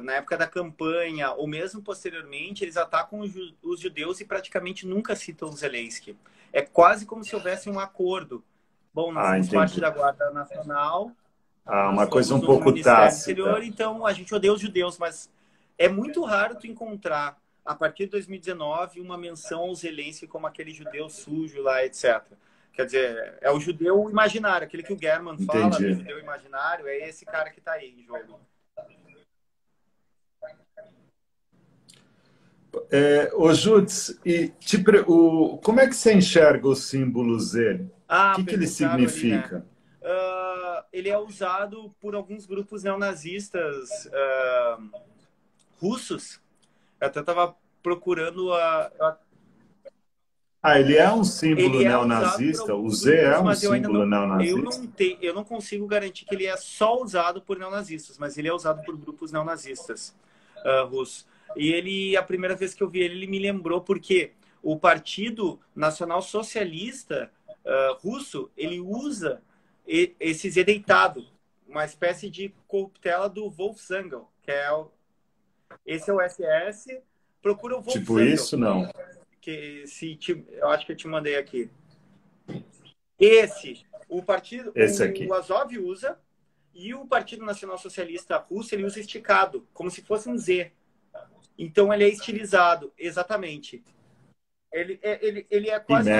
C: na época da campanha, ou mesmo posteriormente, eles atacam os judeus e praticamente nunca citam o Zelensky. É quase como se houvesse um acordo. Bom, nós somos parte da Guarda Nacional,
B: uma coisa um pouco tácita.
C: Então a gente odeia os judeus, mas é muito raro tu encontrar, a partir de 2019, uma menção ao Zelensky como aquele judeu sujo lá, etc. Quer dizer, é o judeu imaginário, aquele que o German fala, do judeu imaginário, é esse cara que está aí em jogo.
B: Judes, como é que você enxerga o símbolo Z? O que ele significa?
C: Ali, né? Ele é usado por alguns grupos neonazistas russos. Eu até estava procurando
B: ele é um símbolo neonazista? O Z é um símbolo neonazista?
C: Eu não consigo garantir que ele é só usado por neonazistas, mas ele é usado por grupos neonazistas russos. E a primeira vez que eu vi ele me lembrou porque o Partido Nacional Socialista russo, ele usa esse Z deitado, uma espécie de corruptela do Wolfsangel, que esse é o SS. Procura o Wolfsangel.
B: Tipo isso, não?
C: Eu acho que eu te mandei aqui. Esse aqui. O Azov usa, e o Partido Nacional Socialista Russo, ele usa esticado, como se fosse um Z. Então ele é estilizado, exatamente. Ele é quase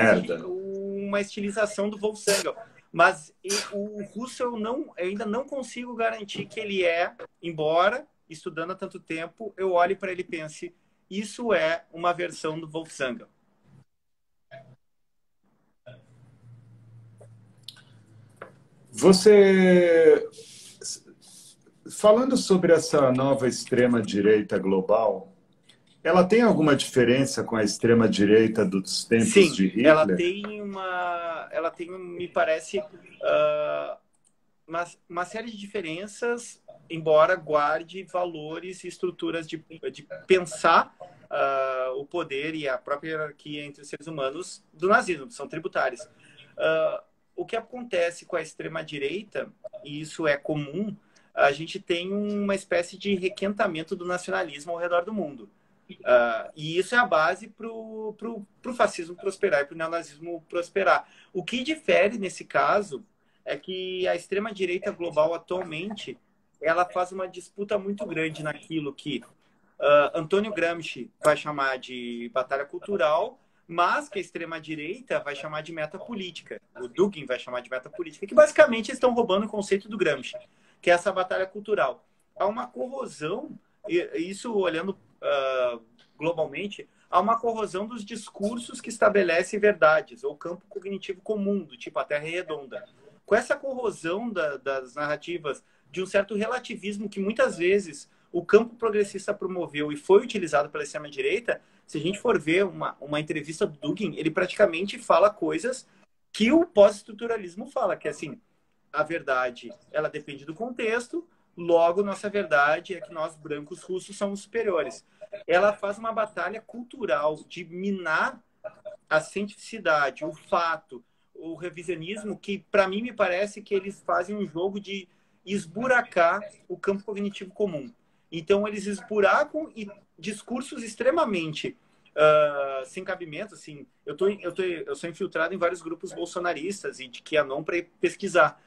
C: uma estilização do Wolfsangel. Mas o russo eu ainda não consigo garantir que ele é, embora estudando há tanto tempo, eu olhe para ele e pense, isso é uma versão do Wolfgang.
B: Você, falando sobre essa nova extrema-direita global, ela tem alguma diferença com a extrema-direita dos tempos
C: Sim,
B: de Hitler?
C: ela tem, me parece, uma série de diferenças, embora guarde valores e estruturas de pensar o poder e a própria hierarquia entre os seres humanos do nazismo, que são tributários. O que acontece com a extrema-direita, e isso é comum, a gente tem uma espécie de requentamento do nacionalismo ao redor do mundo. E isso é a base para o fascismo prosperar e para o neonazismo prosperar. O que difere nesse caso é que a extrema-direita global atualmente ela faz uma disputa muito grande naquilo que Antônio Gramsci vai chamar de batalha cultural, mas que a extrema-direita vai chamar de metapolítica. O Dugin vai chamar de metapolítica, que basicamente estão roubando o conceito do Gramsci, que é essa batalha cultural. Há uma corrosão, isso olhando globalmente, há uma corrosão dos discursos que estabelecem verdades, ou campo cognitivo comum, do tipo a Terra é redonda. Com essa corrosão das narrativas, de um certo relativismo que muitas vezes o campo progressista promoveu e foi utilizado pela extrema-direita, se a gente for ver uma entrevista do Dugin, ele praticamente fala coisas que o pós-estruturalismo fala, que assim, a verdade, ela depende do contexto, logo nossa verdade é que nós, brancos russos, somos superiores. Ela faz uma batalha cultural de minar a cientificidade, o fato, o revisionismo, que para mim me parece que eles fazem um jogo de esburacar o campo cognitivo comum. Então eles esburacam e discursos extremamente sem cabimento, assim. Eu sou infiltrado em vários grupos bolsonaristas e de QAnon para pesquisar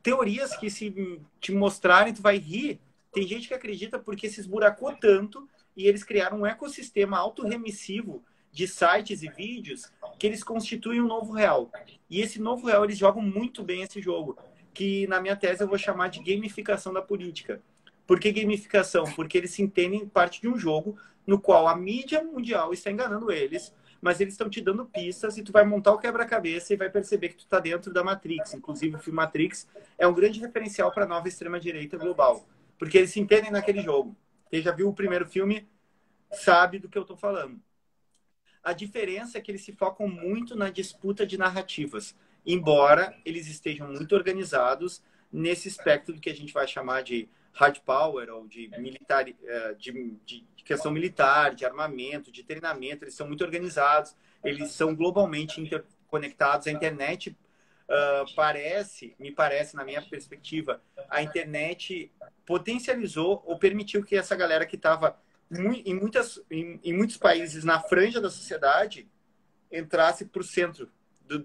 C: teorias que se te mostrarem tu vai rir. Tem gente que acredita porque se esburacou tanto e eles criaram um ecossistema autorremissivo de sites e vídeos que eles constituem um novo real. E esse novo real, eles jogam muito bem esse jogo, que na minha tese eu vou chamar de gamificação da política. Por que gamificação? Porque eles se entendem parte de um jogo no qual a mídia mundial está enganando eles, mas eles estão te dando pistas e tu vai montar o quebra-cabeça e vai perceber que tu está dentro da Matrix. Inclusive, o filme Matrix é um grande referencial para a nova extrema-direita global, porque eles se entendem naquele jogo. Quem já viu o primeiro filme sabe do que eu estou falando. A diferença é que eles se focam muito na disputa de narrativas, embora eles estejam muito organizados nesse espectro do que a gente vai chamar de hard power, ou de militar, de questão militar, de armamento, de treinamento. Eles são muito organizados, eles são globalmente interconectados. A internet me parece, na minha perspectiva, a internet potencializou ou permitiu que essa galera que estava em muitos países na franja da sociedade entrasse para o centro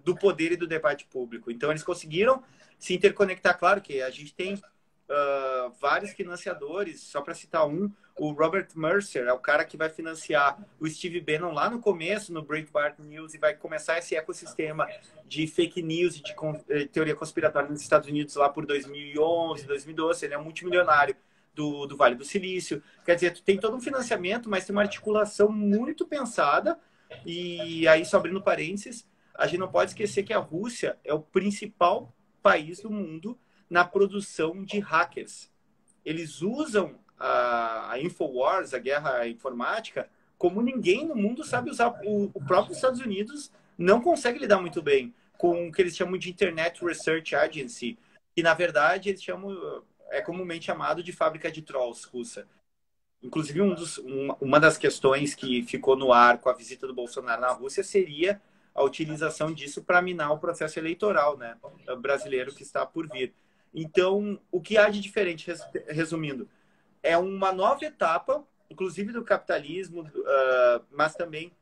C: do poder e do debate público. Então, eles conseguiram se interconectar. Claro que a gente tem vários financiadores, só para citar um, o Robert Mercer é o cara que vai financiar o Steve Bannon lá no começo, no Breitbart News, e vai começar esse ecossistema de fake news e de teoria conspiratória nos Estados Unidos lá por 2011, 2012. Ele é um multimilionário do Vale do Silício. Quer dizer, tu tem todo um financiamento, mas tem uma articulação muito pensada. E aí, só abrindo parênteses, a gente não pode esquecer que a Rússia é o principal país do mundo na produção de hackers. Eles usam a Infowars, a guerra informática, como ninguém no mundo sabe usar. O próprio Estados Unidos não consegue lidar muito bem com o que eles chamam de Internet Research Agency, que na verdade eles chamam, é comumente chamado de fábrica de trolls russa. Inclusive, uma das questões que ficou no ar com a visita do Bolsonaro na Rússia seria a utilização disso para minar o processo eleitoral, né, brasileiro que está por vir. Então, o que há de diferente, resumindo, é uma nova etapa, inclusive do capitalismo, mas também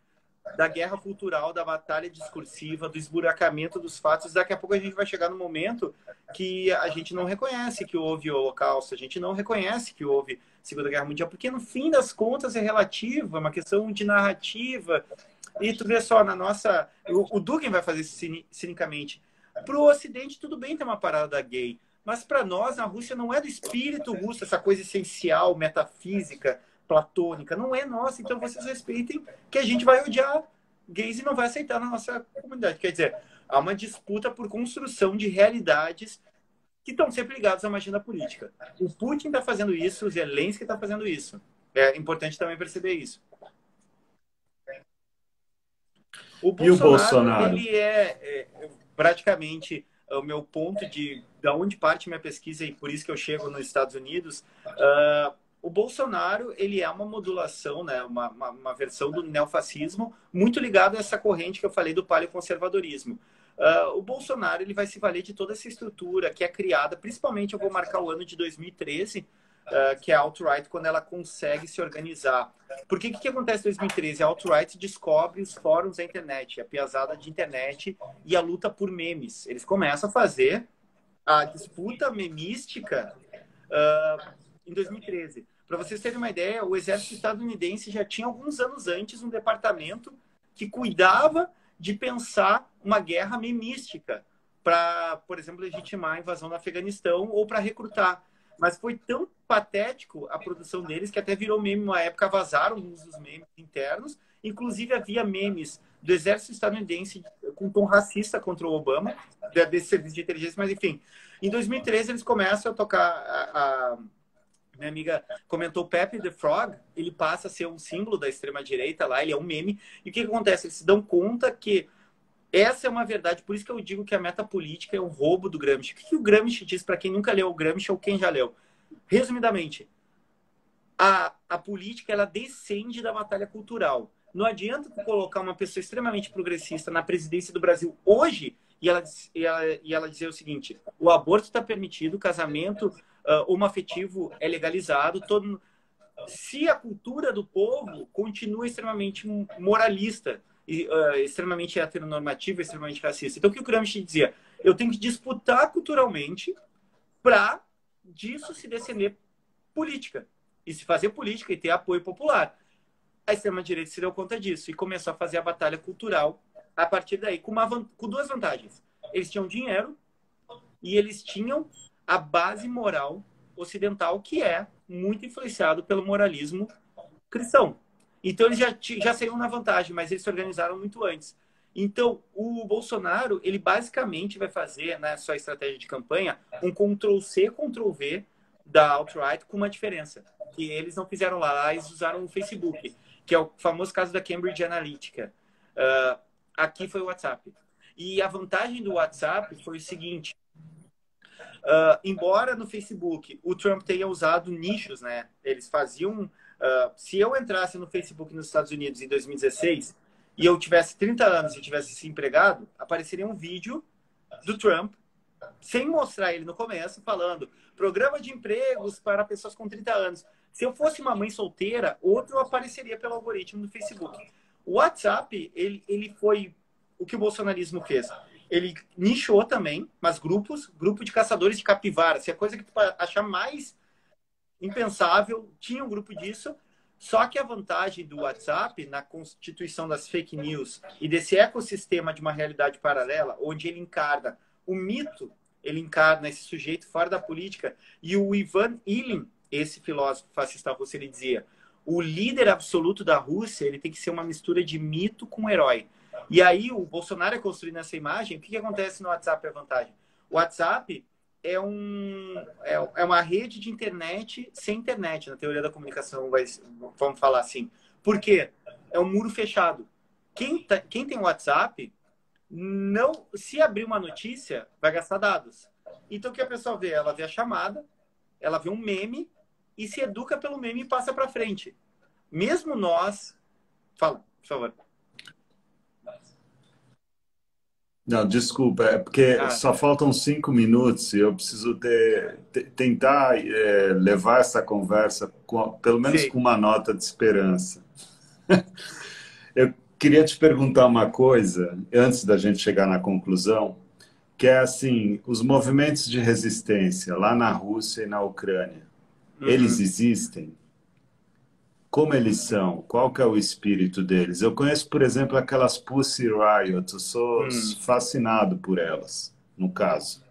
C: da guerra cultural, da batalha discursiva, do esburacamento dos fatos. Daqui a pouco a gente vai chegar no momento que a gente não reconhece que houve o Holocausto, a gente não reconhece que houve Segunda Guerra Mundial, porque no fim das contas é relativo, é uma questão de narrativa. E tu vê só, na nossa... O Dugin vai fazer isso cinicamente. Para o Ocidente, tudo bem ter uma parada gay. Mas para nós, na Rússia, não é do espírito russo, essa coisa essencial, metafísica, platônica. Não é nossa. Então vocês respeitem que a gente vai odiar gays e não vai aceitar na nossa comunidade. Quer dizer, há uma disputa por construção de realidades que estão sempre ligados à agenda política. O Putin está fazendo isso, o Zelensky está fazendo isso. É importante também perceber isso. O
B: E o
C: Bolsonaro,
B: Bolsonaro?
C: ele é praticamente o meu ponto de onde parte minha pesquisa e por isso que eu chego nos Estados Unidos. O Bolsonaro, ele é uma modulação, né, uma versão do neofascismo muito ligado a essa corrente que eu falei do paleoconservadorismo. O Bolsonaro, ele vai se valer de toda essa estrutura que é criada, principalmente eu vou marcar o ano de 2013, que é a alt-right, quando ela consegue se organizar. Porque o que acontece em 2013? A alt-right descobre os fóruns da internet, a piazada de internet e a luta por memes. Eles começam a fazer a disputa memística em 2013. Para vocês terem uma ideia, o exército estadunidense já tinha alguns anos antes um departamento que cuidava de pensar uma guerra memística para, por exemplo, legitimar a invasão no Afeganistão ou para recrutar. Mas foi tão patético a produção deles que até virou meme uma época, vazaram alguns dos memes internos. Inclusive, havia memes do exército estadunidense com tom racista contra o Obama, desse serviço de inteligência, mas enfim. Em 2013, eles começam a tocar... Minha amiga comentou Pepe the Frog, ele passa a ser um símbolo da extrema-direita lá, ele é um meme. E o que acontece? Eles se dão conta que essa é uma verdade, por isso que eu digo que a metapolítica é um roubo do Gramsci. O que o Gramsci diz para quem nunca leu o Gramsci ou quem já leu? Resumidamente, a política ela descende da batalha cultural. Não adianta tu colocar uma pessoa extremamente progressista na presidência do Brasil hoje e ela dizer o seguinte: o aborto está permitido, o casamento homoafetivo é legalizado, se a cultura do povo continua extremamente moralista, extremamente heteronormativa, extremamente racista. Então, o que o Gramsci dizia? Eu tenho que disputar culturalmente para disso se descender política. E se fazer política e ter apoio popular. A extrema-direita se deu conta disso e começou a fazer a batalha cultural a partir daí, com duas vantagens. Eles tinham dinheiro e eles tinham a base moral ocidental, que é muito influenciado pelo moralismo cristão. Então, eles já saíram na vantagem, mas eles se organizaram muito antes. Então, o Bolsonaro, ele basicamente vai fazer, na sua estratégia de campanha, um Ctrl-C, Ctrl-V da alt-right, com uma diferença. Que eles não fizeram lá, eles usaram o Facebook, que é o famoso caso da Cambridge Analytica. Aqui foi o WhatsApp. E a vantagem do WhatsApp foi o seguinte: embora no Facebook o Trump tenha usado nichos, né? Eles faziam... se eu entrasse no Facebook nos Estados Unidos em 2016 e eu tivesse 30 anos e tivesse se empregado, apareceria um vídeo do Trump, sem mostrar ele no começo, falando programa de empregos para pessoas com 30 anos. Se eu fosse uma mãe solteira, outro apareceria pelo algoritmo do Facebook. O WhatsApp, ele foi o que o bolsonarismo fez. Ele nichou também, mas grupo de caçadores de capivara. Se é coisa que tu achar mais impensável, tinha um grupo disso. Só que a vantagem do WhatsApp na constituição das fake news e desse ecossistema de uma realidade paralela, onde ele encarna o mito, ele encarna esse sujeito fora da política, e o Ivan Ilyin, esse filósofo fascista russo, ele dizia: o líder absoluto da Rússia, ele tem que ser uma mistura de mito com herói. E aí o Bolsonaro é construindo essa imagem. O que acontece no WhatsApp é a vantagem? O WhatsApp é uma rede de internet sem internet, na teoria da comunicação, vamos falar assim. Por quê? É um muro fechado. Quem tem WhatsApp, não, se abrir uma notícia, vai gastar dados. Então o que a pessoa vê? Ela vê a chamada, ela vê um meme e se educa pelo meme e passa para frente. Mesmo nós... Fala, por favor.
B: Não, desculpa, é porque só faltam 5 minutos e eu preciso tentar levar essa conversa pelo menos com uma nota de esperança. Eu queria te perguntar uma coisa, antes da gente chegar na conclusão, que é assim, os movimentos de resistência lá na Rússia e na Ucrânia, eles existem? como eles são? Qual que é o espírito deles? Eu conheço, por exemplo, aquelas Pussy Riot, eu sou
C: Hum.
B: fascinado por elas, no caso.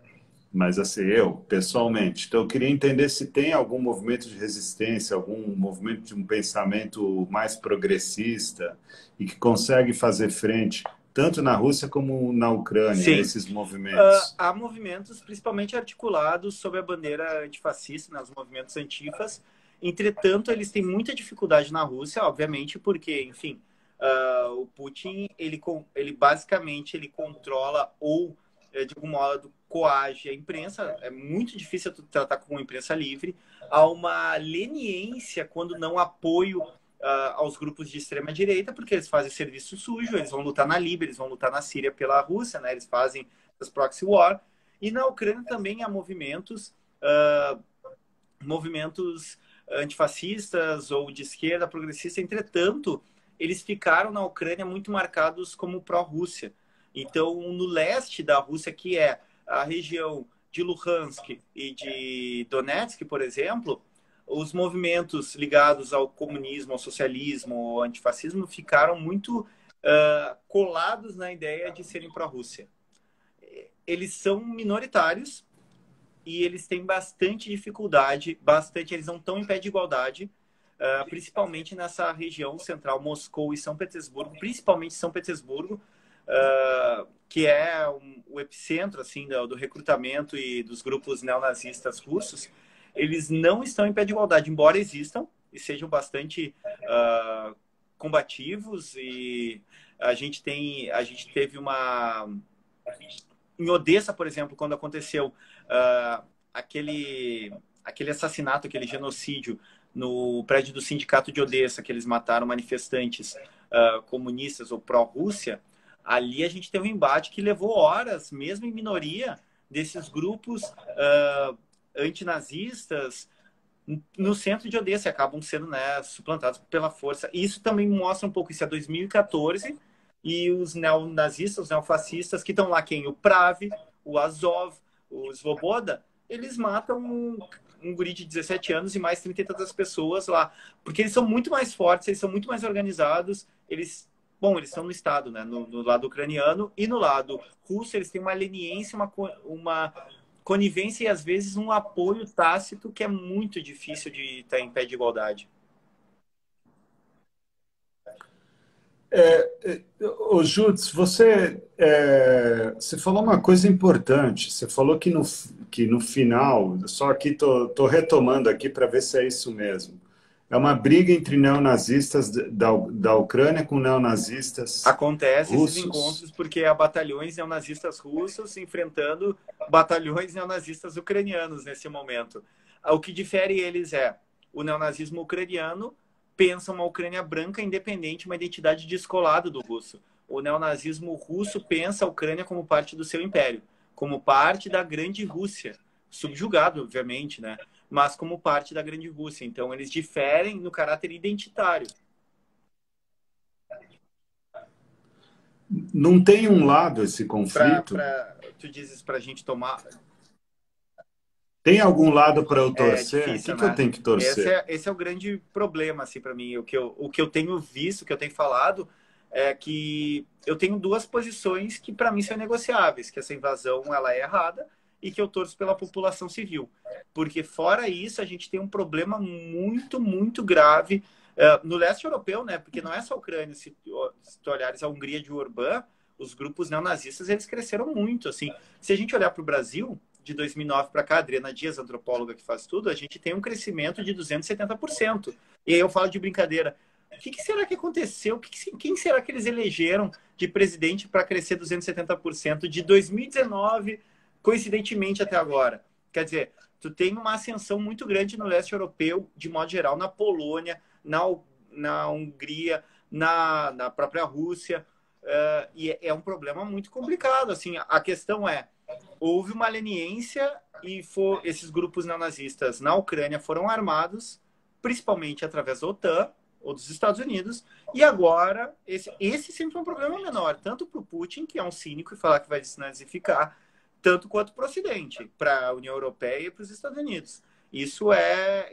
B: Mas assim, eu, pessoalmente. Então, eu queria entender se tem algum movimento de resistência, algum movimento de um pensamento mais progressista e que consegue fazer frente, tanto na Rússia como na Ucrânia, a
C: Sim.
B: esses movimentos.
C: Há movimentos principalmente articulados sob a bandeira antifascista, né, os movimentos antifas. Entretanto, eles têm muita dificuldade na Rússia, obviamente, porque, enfim, o Putin, ele basicamente ele controla ou, de algum modo, coage a imprensa. É muito difícil tu tratar com uma imprensa livre. Há uma leniência, quando não apoio aos grupos de extrema direita, porque eles fazem serviço sujo, eles vão lutar na Líbia, eles vão lutar na Síria pela Rússia, né? Eles fazem as proxy war. E na Ucrânia também há movimentos antifascistas ou de esquerda progressista. Entretanto, eles ficaram na Ucrânia muito marcados como pró-Rússia. Então, no leste da Rússia, que é a região de Luhansk e de Donetsk, por exemplo, os movimentos ligados ao comunismo, ao socialismo, ao antifascismo ficaram muito colados na ideia de serem pró-Rússia. Eles são minoritários e eles têm bastante dificuldade, eles não estão em pé de igualdade, principalmente nessa região central, Moscou e São Petersburgo, principalmente São Petersburgo, que é o epicentro assim, do recrutamento e dos grupos neonazistas russos. Eles não estão em pé de igualdade, embora existam e sejam bastante combativos. E a gente teve em Odessa, por exemplo, quando aconteceu aquele assassinato, aquele genocídio no prédio do sindicato de Odessa, que eles mataram manifestantes comunistas ou pró-Rússia, ali a gente teve um embate que levou horas, mesmo em minoria, desses grupos antinazistas no centro de Odessa, acabam sendo, né, suplantados pela força. E isso também mostra um pouco, isso é 2014, e os neonazistas, os neofascistas, que estão lá, quem? O Pravi, o Azov, o Svoboda, eles matam um guri de 17 anos e mais 30 e tantas pessoas lá, porque eles são muito mais fortes, eles são muito mais organizados, eles estão no Estado, né, no lado ucraniano, e no lado russo eles têm uma leniência, uma conivência e às vezes um apoio tácito que é muito difícil de estar em pé de igualdade.
B: Ô, Jutz, você falou uma coisa importante. Você falou que no final, só aqui tô retomando aqui para ver se é isso mesmo. É uma briga entre neonazistas da Ucrânia com neonazistas
C: Acontece esses
B: russos.
C: encontros porque há batalhões neonazistas russos enfrentando batalhões neonazistas ucranianos nesse momento. O que difere eles é o neonazismo ucraniano pensa uma Ucrânia branca, independente, uma identidade descolada do russo. O neonazismo russo pensa a Ucrânia como parte do seu império, como parte da grande Rússia, subjugado, obviamente, né? Mas como parte da grande Rússia. Então, eles diferem no caráter identitário.
B: Não tem um lado esse conflito?
C: Tu dizes para a gente tomar...
B: Tem algum lado para eu torcer?
C: Difícil,
B: o que eu tenho que torcer?
C: Esse é o grande problema, assim, para mim. O que eu tenho visto, o que eu tenho falado, é que eu tenho duas posições que, para mim, são negociáveis, que essa invasão ela é errada e que eu torço pela população civil. Porque, fora isso, a gente tem um problema muito, muito grave no leste europeu, né? Porque não é só a Ucrânia. Se tu olhares a Hungria de Orbán, os grupos neonazistas, eles cresceram muito, assim. Se a gente olhar para o Brasil, de 2009 para cá, a Adriana Dias, antropóloga que faz tudo, a gente tem um crescimento de 270%. E aí eu falo de brincadeira. O que será que aconteceu? Quem será que eles elegeram de presidente para crescer 270% de 2019, coincidentemente, até agora? Quer dizer, tu tem uma ascensão muito grande no leste europeu, de modo geral, na Polônia, na Hungria, na própria Rússia. E é um problema muito complicado. Assim, a questão é, houve uma leniência e esses grupos neonazistas na Ucrânia foram armados, principalmente através da OTAN ou dos Estados Unidos, e agora esse sempre é um problema menor, tanto para o Putin, que é um cínico e falar que vai desnazificar, tanto quanto para o Ocidente, para a União Europeia e para os Estados Unidos. Isso é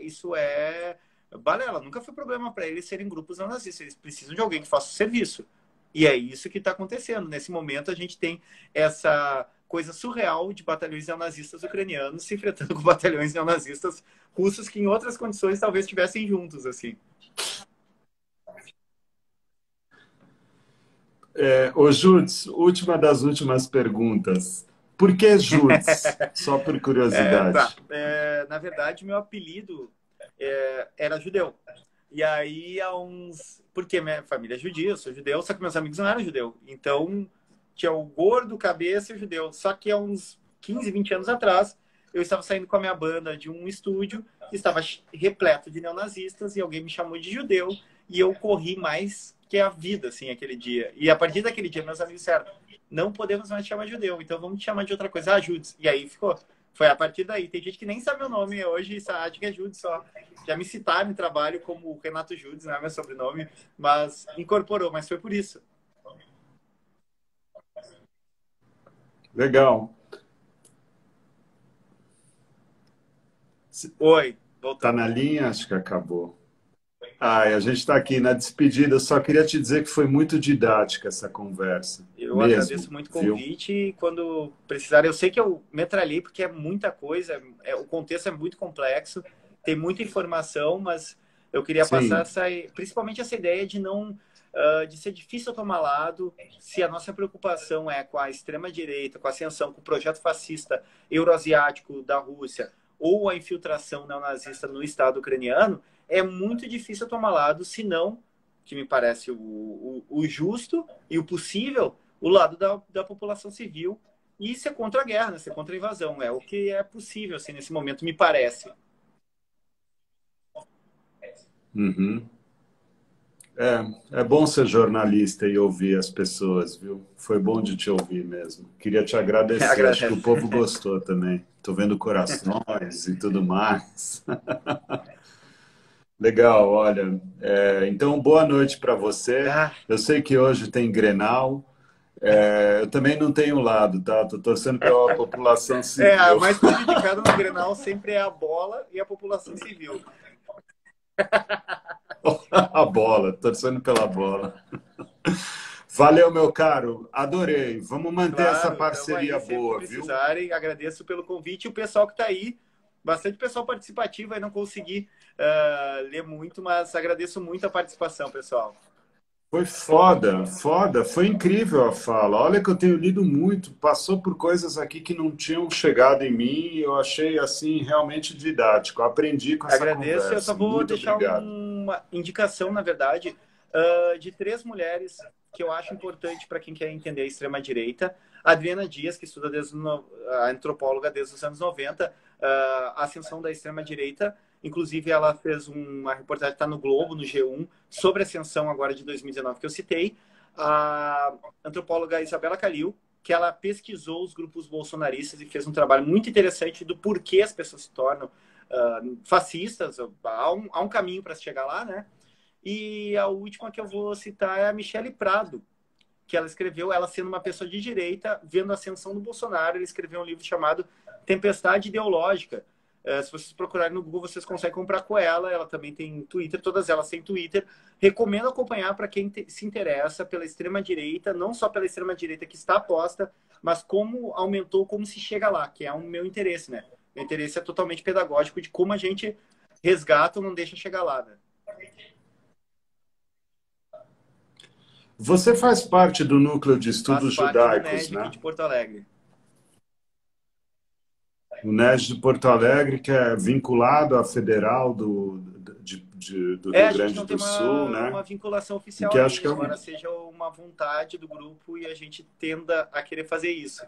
C: balela, nunca foi problema para eles serem grupos neonazistas. Eles precisam de alguém que faça o serviço. E é isso que está acontecendo. Nesse momento, a gente tem essa coisa surreal de batalhões neonazistas ucranianos se enfrentando com batalhões neonazistas russos que, em outras condições, talvez estivessem juntos, assim.
B: Ô, Judes, última das últimas perguntas. Por que Judes? Só por curiosidade.
C: Na verdade, meu apelido era judeu. E aí, há uns... Porque minha família é judia, eu sou judeu, só que meus amigos não eram judeu. Então, tinha o gordo, cabeça e o judeu. Só que há uns 15, 20 anos atrás, eu estava saindo com a minha banda de um estúdio, que estava repleto de neonazistas, e alguém me chamou de judeu, e eu corri mais que a vida, assim, aquele dia. E a partir daquele dia, meus amigos disseram, não podemos mais te chamar de judeu, então vamos te chamar de outra coisa, Judes. E aí ficou. Foi a partir daí. Tem gente que nem sabe meu nome hoje, acha que é Judes só. Já me citaram em trabalho como Renato Judes, não é meu sobrenome, mas incorporou, mas foi por isso.
B: Legal.
C: Oi,
B: Tá
C: voltando.
B: na linha? Acho que acabou. A gente está aqui na despedida. Eu só queria te dizer que foi muito didática essa conversa.
C: Eu
B: Mesmo,
C: agradeço muito o
B: viu?
C: convite e quando precisar, eu sei que eu metralhei porque é muita coisa, o contexto é muito complexo, tem muita informação, mas eu queria passar
B: Sim,
C: principalmente essa ideia de não de ser difícil tomar lado, se a nossa preocupação é com a extrema-direita, com a ascensão, com o projeto fascista euroasiático da Rússia ou a infiltração neonazista no Estado ucraniano, é muito difícil tomar lado, se não, que me parece o justo e o possível, o lado da população civil e ser contra a guerra, né? Ser contra a invasão. É o que é possível, assim, nesse momento, me parece.
B: uhum. É bom ser jornalista e ouvir as pessoas, viu? Foi bom de te ouvir mesmo. Queria te agradecer. Acho que o
C: Agradeço.
B: povo gostou também. Tô vendo corações e tudo mais. Legal, olha. Então, boa noite para você.
C: Ah,
B: Eu sei que hoje tem Grenal. Eu também não tenho lado, tá? Tô torcendo pela população
C: a
B: civil.
C: mais prejudicada no Grenal sempre é a bola e a população civil.
B: A bola, torcendo pela bola. Valeu, meu caro. Adorei. Vamos manter essa
C: Claro, estamos
B: parceria
C: aí sempre que
B: boa, viu?
C: precisarem. Agradeço pelo convite e o pessoal que está aí. Bastante pessoal participativo, aí não consegui ler muito, mas agradeço muito a participação, pessoal.
B: Foi foda, foda. Foi incrível a fala. Olha que eu tenho lido muito. Passou por coisas aqui que não tinham chegado em mim e eu achei, assim, realmente didático. Aprendi com essa
C: Agradeço. Eu só
B: conversa.
C: vou
B: Muito
C: deixar
B: obrigado.
C: uma indicação, na verdade, de 3 mulheres que eu acho importante para quem quer entender a extrema-direita. Adriana Dias, que estuda a antropóloga desde os anos 90, a ascensão da extrema-direita. Inclusive, ela fez uma reportagem que está no Globo, no G1, sobre a ascensão agora de 2019, que eu citei. A antropóloga Isabela Calil, que ela pesquisou os grupos bolsonaristas e fez um trabalho muito interessante do porquê as pessoas se tornam fascistas. Há um caminho para se chegar lá, né? E a última que eu vou citar é a Michele Prado, que ela escreveu, ela sendo uma pessoa de direita, vendo a ascensão do Bolsonaro, ele escreveu um livro chamado Tempestade Ideológica. Se vocês procurarem no Google, vocês conseguem comprar com ela. Ela também tem Twitter, todas elas têm Twitter. Recomendo acompanhar para quem se interessa pela extrema-direita, não só pela extrema-direita que está posta, mas como aumentou, como se chega lá, que é o meu interesse, né? Meu interesse é totalmente pedagógico de como a gente resgata ou não deixa chegar lá, né?
B: Você faz parte do núcleo de
C: Faço
B: estudos
C: parte do
B: judaicos,
C: NED aqui
B: né?
C: de Porto Alegre.
B: O NES de Porto Alegre, que é vinculado à Federal do Rio
C: A gente
B: Grande
C: não tem
B: do Sul, né?
C: uma vinculação
B: E
C: oficial
B: que acho
C: ainda,
B: que é um...
C: embora seja uma vontade do grupo e a gente tenda a querer fazer isso.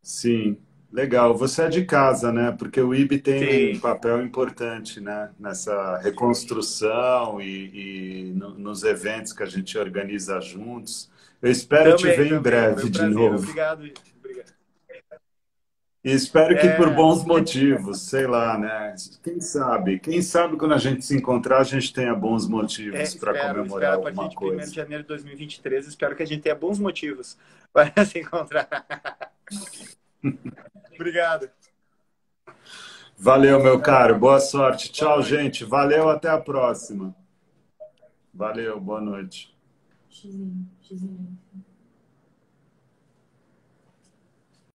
B: Sim, legal. Você é de casa, né? Porque o IB tem um
C: Sim,
B: papel importante, né? Nessa reconstrução nos eventos que a gente organiza juntos. Eu espero te ver em
C: também. Foi um
B: breve de
C: prazer.
B: novo.
C: Obrigado. Obrigado.
B: E espero que por
C: É,
B: bons motivos, sei lá, né? Quem sabe? Quem sabe quando a gente se encontrar, a gente tenha bons motivos para comemorar
C: espero a partir
B: alguma
C: de 1º de
B: coisa.
C: janeiro de 2023, espero que a gente tenha bons motivos para se encontrar. Obrigado.
B: Valeu, meu caro. Boa sorte. Tchau, gente. Valeu, até a próxima. Valeu, boa noite.
A: Xizinho.